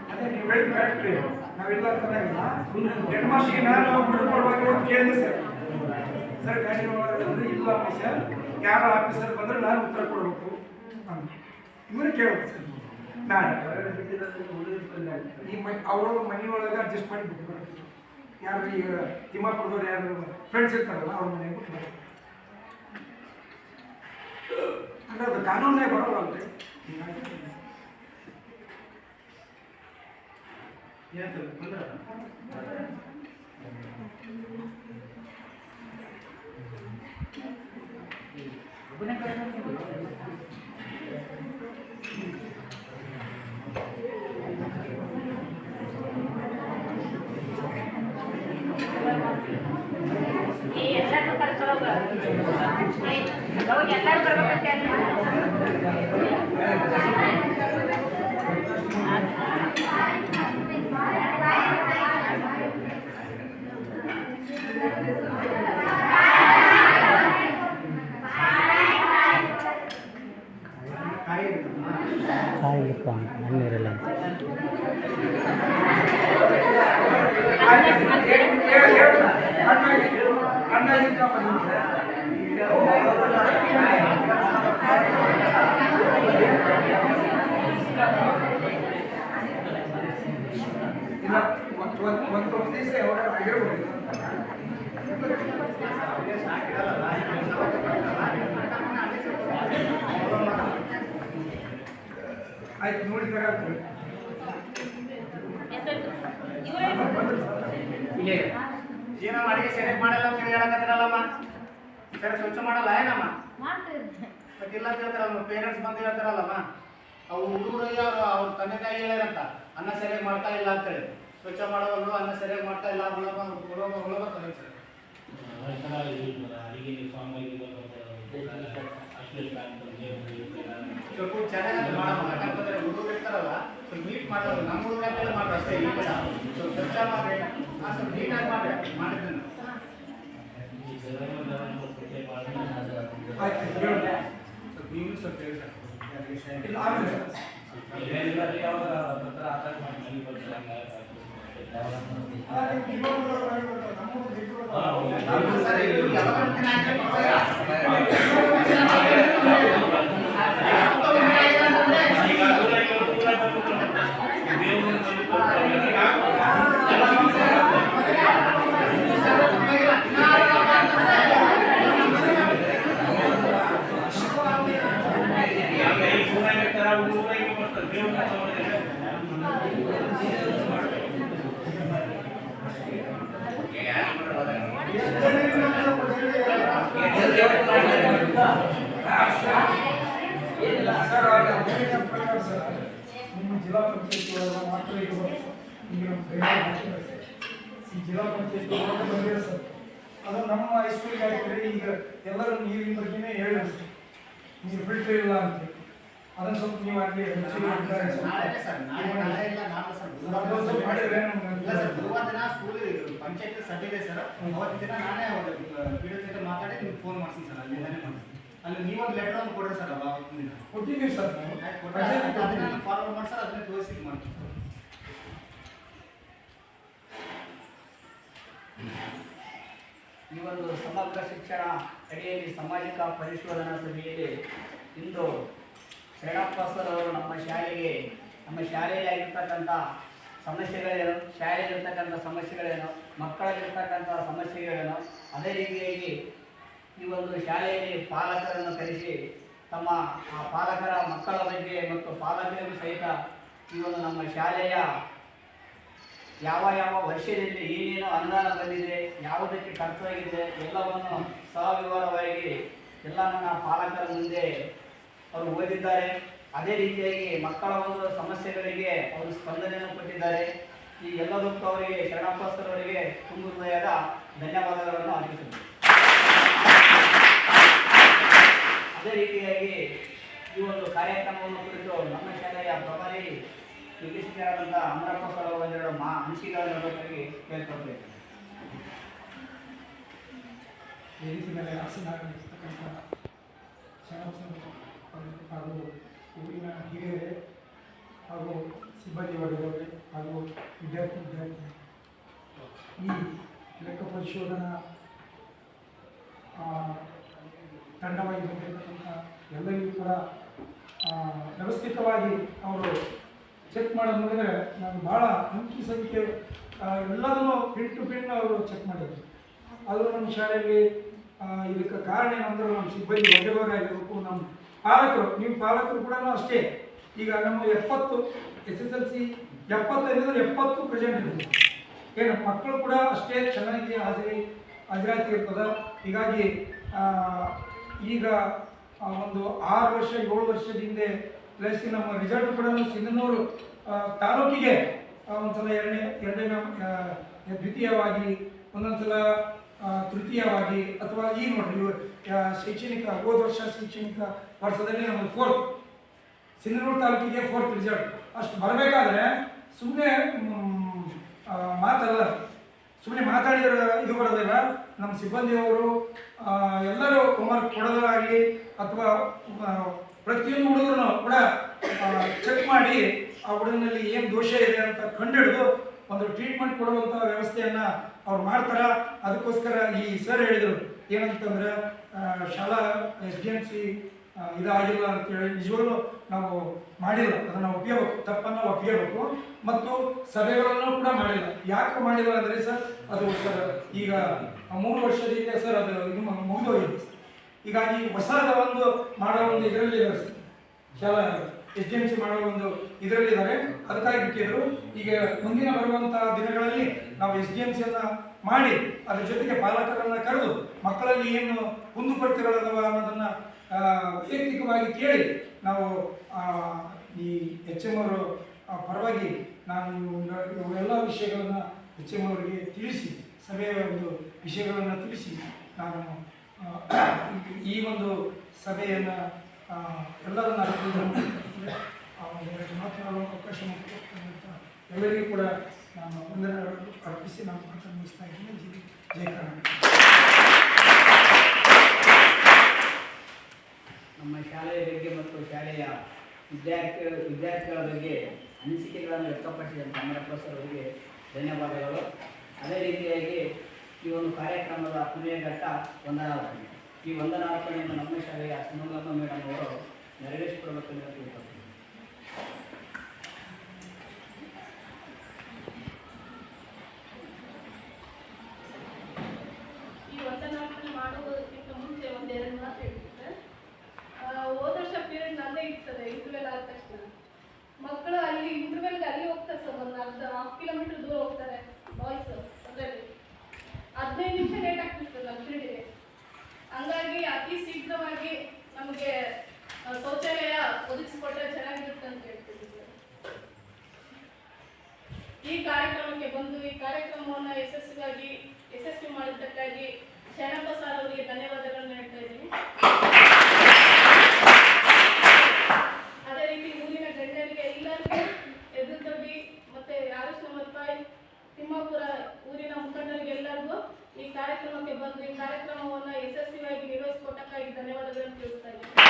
ಅದೇ ನೀವು ಹೇಳಿದ ಕರೆಕ್ಟ್ ನಾವೆಲ್ಲ ಚೆನ್ನಾಗಿಲ್ಲ ಹೆಣ್ಮಕ್ಳಿಗೆ ನಾನು ಬಿಡ್ಕೊಡ್ಬೇಕು ಅಂತ ಕೇಳಿದೆ ಸರ್ ಗಾಡಿ ಅಂದ್ರೆ ಇಲ್ಲ ಸರ್ ಯಾರು ಆಫೀಸರ್ ಬಂದ್ರೆ ನಾನು ಉತ್ತರ ಕೊಡಬೇಕು ಅಂತ ಇವರೇ ಕೇಳಬೇಕು ಸರ್ ನಾನು ಈ ಅವ್ರ ಮನೆಯೊಳಗೆ ಅಡ್ಜಸ್ಟ್ ಮಾಡಿ ಬಿಟ್ಟು ಯಾರು ಈಗ ತಿಮ್ಮಾಪುರದವ್ರು ಯಾರು ಫ್ರೆಂಡ್ಸ್ ಇರ್ತಾರಲ್ಲ ಅವ್ರ ಮನೆಗೆ ಬಿಟ್ಟು ಅಂದ್ರೆ ಅದು ಕಾನೂನೇ ಬರೋಲ್ಲ ಅಲ್ರಿ ಎಲ್ಲರೂ ಕರ್ಕೊಳ್ಳೋದು ಎಲ್ಲರೂ ಬರ್ಬೇಕಂತ ನನ್ನೀರಲ್ಲ ಒಂದು ದಿವಸ ಯಾವಾಗ ಆಗಿರ್ಬೋದು ಆಯ್ತು ನೋಡಿ ತಗೊಳ್ತೀವಿ ಏನೋ ಅಡಿಗೆ ಸರಿಯಾಗಿ ಮಾಡಲ್ಲ ಅಂತ ಹೇಳಕತ್ತಿರಲ್ಲಮ್ಮ ಸರಿ ಸ್ವಚ್ಛ ಮಾಡಲ್ಲ ಏನಮ್ಮ ಇಲ್ಲ ಅಂತ ಹೇಳ್ತಾರಲ್ಲ ಪೇರೆಂಟ್ಸ್ ಬಂದು ಹೇಳ್ತಾರಲ್ಲಮ್ಮ ಅವು ಹುಡುಗರು ಅವ್ರ ತಂದೆ ತಾಯಿ ಹೇಳ್ಯಾರಂತ ಅನ್ನ ಸರಿಯಾಗಿ ಮಾಡ್ತಾ ಇಲ್ಲ ಅಂತೇಳಿ ಸ್ವಚ್ಛ ಮಾಡೋವಲ್ರು ಅನ್ನ ಸರಿಯಾಗಿ ಮಾಡ್ತಾ ಇಲ್ಲ ಬರ್ತಾರೆ ಸರ್ ಸ್ವಲ್ಪ ಚೆನ್ನಾಗಿ ಮಾಡಮ್ಮ ಯಾಕಂತಂದ್ರೆ ಹುಡುಗರು ಇರ್ತಾರಲ್ಲ ಸ್ವಲ್ಪ ನೀಟ್ ಮಾಡೋದು ನಮ್ಮ ಹುಡುಗರು ಅಂತೇಳಿ ಮಾಡ್ರಿ ಅಷ್ಟೇ ಈಗ ಸ್ವಲ್ಪ ಸ್ವಚ್ಛ ಮಾಡಿ ಸ್ವಲ್ಪ ನೀಟಾಗಿ ಮಾಡ್ರಿ ಮಾಡಿದ್ದೀನಿ ಸ್ವಲ್ಪ ನೀವು ಸ್ವಲ್ಪ ಹೇಳಿ ನಿಮ್ಮ ಜಿಲ್ಲಾ ಪಂಚಾಯತ್ ಮಕ್ಕಳಿಗೆ ಜಿಲ್ಲಾ ಪಂಚಾಯತ್ ಬಂದಿದೆ ಸರ್ ಅದು ನಮ್ಮ ಹೈಸ್ಕೂಲ್ಗೆ ಹಾಕಿದ್ರೆ ಈಗ ಎಲ್ಲರೂ ನೀರಿನ ಬಗ್ಗೆನೇ ಹೇಳಿದ್ರು ಸರ್ ನೀರು ಫಿಲ್ಟರ್ ಇಲ್ಲ ಅಂತ ಅದನ್ನು ಸ್ವಲ್ಪ ನೀವು ಅಲ್ಲಿ ಪಂಚಾಯತ್ ಸಭೆ ಇದೆ ಸರ್ ಅವತ್ತಿನ ದಿನ ನಾನೇ ವಿಡಿಯೋ ಜೊತೆ ಮಾತಾಡಿ ನಿಮ್ಗೆ ಫೋನ್ ಮಾಡ್ತೀನಿ ಸರ್ ಅಲ್ಲಿ ಅಲ್ಲಿ ನೀವೊಂದು ಲೆಟರ್ ಒಂದು ಕೊಡ್ರಿ ಸರ್ ಅವತ್ತಿನ ದಿನ ಕೊಟ್ಟಿದ್ದೀವಿ ಸರ್ ನಾವು ಫಾರ್ವರ್ಡ್ ಮಾಡಿ ಸರ್ ಅದನ್ನೇ ತೋರಿಸಿ ಮಾಡ್ತೀವಿ ಸರ್ ಒಂದು ಸಮಗ್ರ ಶಿಕ್ಷಣ ಅಡಿಯಲ್ಲಿ ಸಾಮಾಜಿಕ ಪರಿಶೋಧನಾ ಸಭೆಯಲ್ಲಿ ಇಂದು ಶರಣಪ್ಪ ಸರ್ ಅವರು ನಮ್ಮ ಶಾಲೆಯಲ್ಲಿರ್ತಕ್ಕಂಥ ಸಮಸ್ಯೆಗಳೇನು, ಶಾಲೆಯಲ್ಲಿರ್ತಕ್ಕಂಥ ಸಮಸ್ಯೆಗಳೇನು, ಮಕ್ಕಳಲ್ಲಿರ್ತಕ್ಕಂಥ ಸಮಸ್ಯೆಗಳೇನು, ಅದೇ ರೀತಿಯಾಗಿ ಈ ಒಂದು ಶಾಲೆಯಲ್ಲಿ ಪಾಲಕರನ್ನು ಕರೆಸಿ ತಮ್ಮ ಆ ಪಾಲಕರ ಮಕ್ಕಳ ಬಗ್ಗೆ ಮತ್ತು ಪಾಲಕರಿಗೂ ಸಹಿತ ಈ ಒಂದು ನಮ್ಮ ಶಾಲೆಯ ಯಾವ ಯಾವ ವರ್ಷದಲ್ಲಿ ಏನೇನು ಅನುದಾನ ಬಂದಿದೆ, ಯಾವುದಕ್ಕೆ ಖರ್ಚಾಗಿದೆ ಎಲ್ಲವನ್ನು ಸವಿವರವಾಗಿ ಎಲ್ಲ ನನ್ನ ಪಾಲಕರ ಮುಂದೆ ಅವರು ಓದಿದ್ದಾರೆ. ಅದೇ ರೀತಿಯಾಗಿ ಮಕ್ಕಳ ಒಂದು ಸಮಸ್ಯೆಗಳಿಗೆ ಅವರು ಸ್ಪಂದನೆಯನ್ನು ಕೊಟ್ಟಿದ್ದಾರೆ. ಈ ಎಲ್ಲದಕ್ಕೂ ಅವರಿಗೆ ಶರಣಪ್ಪ ಸರ್ ಅವರಿಗೆ ತುಂಬ ಹೃದಯದ ಧನ್ಯವಾದಗಳನ್ನು ಅರ್ಪಿಸುತ್ತೇನೆ. ಅದೇ ರೀತಿಯಾಗಿ ಈ ಒಂದು ಕಾರ್ಯಕ್ರಮವನ್ನು ಕುರಿತು ನಮ್ಮ ಶಾಲೆಯ ಪ್ರಭಾರಿ ನಿರ್ದೇಶಕರಾದಂಥ ಅಮರಪ್ಪ ಸರ್ ಅವರು ಒಂದೆರಡು ಅನಿಸಿಕೆಗಳನ್ನು ಹೇಳೋದಕ್ಕಾಗಿ ಕೇಳ್ಕೊಳ್ಬೇಕು. ವೇದಿಕೆ ಮೇಲೆ ಆಸೀನರಾಗಿರ್ತಕ್ಕಂಥ ಶರಣಪ್ಪ ಹಾಗೂ ಊರಿನ ಹಿರಿಯರೇ ಹಾಗೂ ಸಿಬ್ಬಂದಿ ವರ್ಗದವರೇ ಹಾಗೂ ವಿದ್ಯಾರ್ಥಿ ಈ ಲೆಕ್ಕ ಪರಿಶೋಧನಾ ತಂಡವಾಗಿ ಬಂದಿರತಕ್ಕಂಥ ಎಲ್ಲರಿಗೂ ಕೂಡ ವ್ಯವಸ್ಥಿತವಾಗಿ ಅವರು ಚೆಕ್ ಮಾಡೋದು ನೋಡಿದರೆ ನಾನು ಭಾಳ ಅಂಕಿ ಸಂಖ್ಯೆ ಎಲ್ಲದನ್ನು ಪಿನ್ ಟು ಪಿನ್ ಅವರು ಚೆಕ್ ಮಾಡಿದ್ರು. ಅದು ನಮ್ಮ ಶಾಲೆಯಲ್ಲಿ ಇದಕ್ಕೆ ಕಾರಣ ಏನಂದ್ರೆ ನಮ್ಮ ಸಿಬ್ಬಂದಿ ವರ್ಗದವರಾಗಿರಬೇಕು, ನಮ್ಮ ಪಾಲಕರು, ನೀವು ಪಾಲಕರು ಕೂಡ ಅಷ್ಟೇ. ಈಗ ನಮ್ಮ 70 SSLC 75 ಪ್ರೆಸೆಂಟ್ ಇರ್ತದೆ. ಏನು ಮಕ್ಕಳು ಕೂಡ ಅಷ್ಟೇ ಚೆನ್ನಾಗಿ ಹಾಜರಾತಿ ಇರ್ತದೆ. ಹೀಗಾಗಿ ಈಗ ಒಂದು 6 ವರ್ಷ 7 ವರ್ಷದ ಹಿಂದೆ ಪ್ಲಸ್ ನಮ್ಮ ರಿಸಲ್ಟ್ ಕೂಡ ಸಿಂಧನೂರು ತಾಲೂಕಿಗೆ ಒಂದ್ಸಲ ಎರಡನೇ ದ್ವಿತೀಯವಾಗಿ, ಒಂದೊಂದ್ಸಲ ತೃತೀಯವಾಗಿ, ಅಥವಾ ಈ ನೋಡ್ರಿ ಶೈಕ್ಷಣಿಕ ಹೋದ ವರ್ಷ ಶೈಕ್ಷಣಿಕ ವರ್ಷದಲ್ಲಿ ನಮ್ಮದು 4th ಸಿಂಧನೂರು ತಾಲೂಕಿಗೆ 4th ರಿಸಲ್ಟ್. ಅಷ್ಟು ಬರಬೇಕಾದ್ರೆ ಸುಮ್ಮನೆ ಮಾತಲ್ಲ, ಸುಮ್ಮನೆ ಮಾತಾಡಿದ್ರೆ ಇದು ಬರೋದಿಲ್ಲ. ನಮ್ಮ ಸಿಬ್ಬಂದಿಯವರು ಎಲ್ಲರೂ ಹೋಮ್ವರ್ಕ್ ಕೊಡೋದಾಗಲಿ ಅಥವಾ ಪ್ರತಿಯೊಂದು ಹುಡುಗರು ಕೂಡ ಚೆಕ್ ಮಾಡಿ ಆ ಹುಡುಗನಲ್ಲಿ ಏನು ದೋಷ ಇದೆ ಅಂತ ಕಂಡುಹಿಡಿದು ಒಂದು ಟ್ರೀಟ್ಮೆಂಟ್ ಕೊಡುವಂಥ ವ್ಯವಸ್ಥೆಯನ್ನು ಅವ್ರು ಮಾಡ್ತಾರೆ. ಅದಕ್ಕೋಸ್ಕರ ಈ ಸರ್ ಹೇಳಿದರು ಏನಂತಂದ್ರೆ ಶಾಲಾ SDMC ಇದಾಗಿಲ್ಲ ಅಂತೇಳಿ ನಿಜವಾಗ್ಲೂ ನಾವು ಮಾಡಿಲ್ಲ, ಅದನ್ನು ಒಪ್ಪಿಯಬೇಕು, ತಪ್ಪನ್ನು ಒಪ್ಪಿಯಬೇಕು. ಮತ್ತು ಸಭೆಗಳನ್ನು ಕೂಡ ಮಾಡಿಲ್ಲ. ಯಾಕೆ ಮಾಡಿಲ್ಲ ಅಂದರೆ ಸರ್, ಅದು ಸರ್ ಈಗ 3 ವರ್ಷದಿಂದ ಸರ್ ಅದು ಇದು ಮುಗಿದೋಗಿದೆ ಸರ್. ಹೀಗಾಗಿ ಹೊಸದ ಒಂದು ಮಾಡೋ ಒಂದು ಇದರಲ್ಲಿ ಇದ್ದಾರೆ ಸರ್, ಶಾಲಾ SDMC ಮಾಡೋ ಒಂದು ಇದರಲ್ಲಿದ್ದಾರೆ. ಅದಕ್ಕಾಗಿ ಬಿಟ್ಟಿದ್ರು. ಈಗ ಮುಂದಿನ ಬರುವಂಥ ದಿನಗಳಲ್ಲಿ ನಾವು SDMCಯನ್ನು ಮಾಡಿ ಅದ್ರ ಜೊತೆಗೆ ಪಾಲಕರನ್ನು ಕರೆದು ಮಕ್ಕಳಲ್ಲಿ ಏನು ಕುಂದುಕೊರತೆಗಳದವ ಅನ್ನೋದನ್ನು ವೈಯಕ್ತಿಕವಾಗಿ ಕೇಳಿ ನಾವು ಈ HM ಅವರು ಪರವಾಗಿ ನಾನು ಇವೆಲ್ಲ ವಿಷಯಗಳನ್ನು HM ಅವರಿಗೆ ತಿಳಿಸಿ, ಸಭೆಯ ಒಂದು ವಿಷಯಗಳನ್ನು ತಿಳಿಸಿ ನಾನು ಈ ಒಂದು ಸಭೆಯನ್ನು ಎಲ್ಲರನ್ನ ಮಾತನಾಡುವ ಅವಕಾಶ ಮಾಡಿಕೊಡ್ತಕ್ಕಂಥ ಎಲ್ಲರಿಗೂ ಕೂಡ ನಾನು ವಂದನೆ ಅರ್ಪಿಸಿ ನಾನು ಮಾತನ್ನು ಮುಗಿಸ್ತಾ ಇದ್ದೀನಿ. ಜೈ ಕರ್ನಾಟಕ. ನಮ್ಮ ಶಾಲೆಯ ಬಗ್ಗೆ ಮತ್ತು ಶಾಲೆಯ ವಿದ್ಯಾರ್ಥಿಗಳ ಬಗ್ಗೆ ಅನಿಸಿಕೆಗಳನ್ನು ವ್ಯಕ್ತಪಡಿಸಿದಂಥ ಅಮರಪ್ಪ ಸರ್ ಅವರಿಗೆ ಧನ್ಯವಾದಗಳು. ಅದೇ ರೀತಿಯಾಗಿ ಈ ಒಂದು ಕಾರ್ಯಕ್ರಮದ ಕೊನೆಯ ಘಟ್ಟ ವಂದನಾರ್ಪಣೆ. ಈ ವಂದನಾರ್ಪಣೆಯನ್ನು ನಮ್ಮ ಶಾಲೆಯ ಸುಮಂಗಮ್ಮ ಮೇಡಮ್ ಅವರು ನೆರವೇರಿಸಿಕೊಡಬೇಕೆಂದು ತಿಳ್ಕೊಳ್ತೀನಿ. ಈ ವಂದನಾರ್ಪಣೆ ಮಾಡುವುದಕ್ಕಿಂತ ಮುಂಚೆ ಒಂದೆರಡು ಮಾತು ಹೇಳ್ತಿದ್ದೆ. ಹೋದ ವರ್ಷ ಪೀರಿಯಡ್ ನಂದೇ ಇರ್ತದೆ ಇಂಟರ್ವೆಲ್ ಆದ ತಕ್ಷಣ. ಮಕ್ಕಳು ಅಲ್ಲಿ ಇಂಟರ್ವೆಲ್ಗೆ ಅಲ್ಲಿ ಹೋಗ್ತಾರೆ ಸರ್, ಒಂದು ½ ಕಿಲೋಮೀಟರ್ ದೂರ ಹೋಗ್ತಾರೆ ಬಾಯ್ಸ್. ಅದರಲ್ಲಿ 15 ನಿಮಿಷ ಲೇಟ್ ಆಗ್ತಿರ್ತದೆ ನಮ್ಮ ಪೀರಿಯಡ್ಗೆ. ಹಂಗಾಗಿ ಅತಿ ಶೀಘ್ರವಾಗಿ ನಮಗೆ ಶೌಚಾಲಯ ಒದಗಿಸಿಕೊಟ್ರೆ ಚೆನ್ನಾಗಿರುತ್ತೆ ಅಂತ ಹೇಳ್ತೀವಿ ಸರ್. ಈ ಕಾರ್ಯಕ್ರಮಕ್ಕೆ ಬಂದು ಈ ಕಾರ್ಯಕ್ರಮವನ್ನು ಯಶಸ್ವಿ ಮಾಡಿದ್ದಕ್ಕಾಗಿ ಶರಣಪ್ಪ ಸರ್ ಅವರಿಗೆ ಧನ್ಯವಾದಗಳನ್ನು ಹೇಳ್ತಾ ಇದ್ದೀನಿ. ಅದೇ ರೀತಿ ಊರಿನ ಗಣ್ಯರಿಗೆ ಎಲ್ಲರಿಗೂ ಎದುರುದೊಡ್ಡಿ ಮತ್ತೆ ಆರುಷ್ ನಮ್ಮಪ್ಪಾಯಿ ತಿಮ್ಮಾಪುರ ಊರಿನ ಮುಖಂಡರಿಗೆ ಎಲ್ಲರಿಗೂ ಈ ಕಾರ್ಯಕ್ರಮಕ್ಕೆ ಬಂದು ಈ ಕಾರ್ಯಕ್ರಮವನ್ನು ಯಶಸ್ವಿಯಾಗಿ ನಿರ್ವಹಿಸಿಕೊಟ್ಟಕ್ಕಾಗಿ ಧನ್ಯವಾದಗಳನ್ನು ತಿಳಿಸ್ತಾ ಇದ್ದೀನಿ.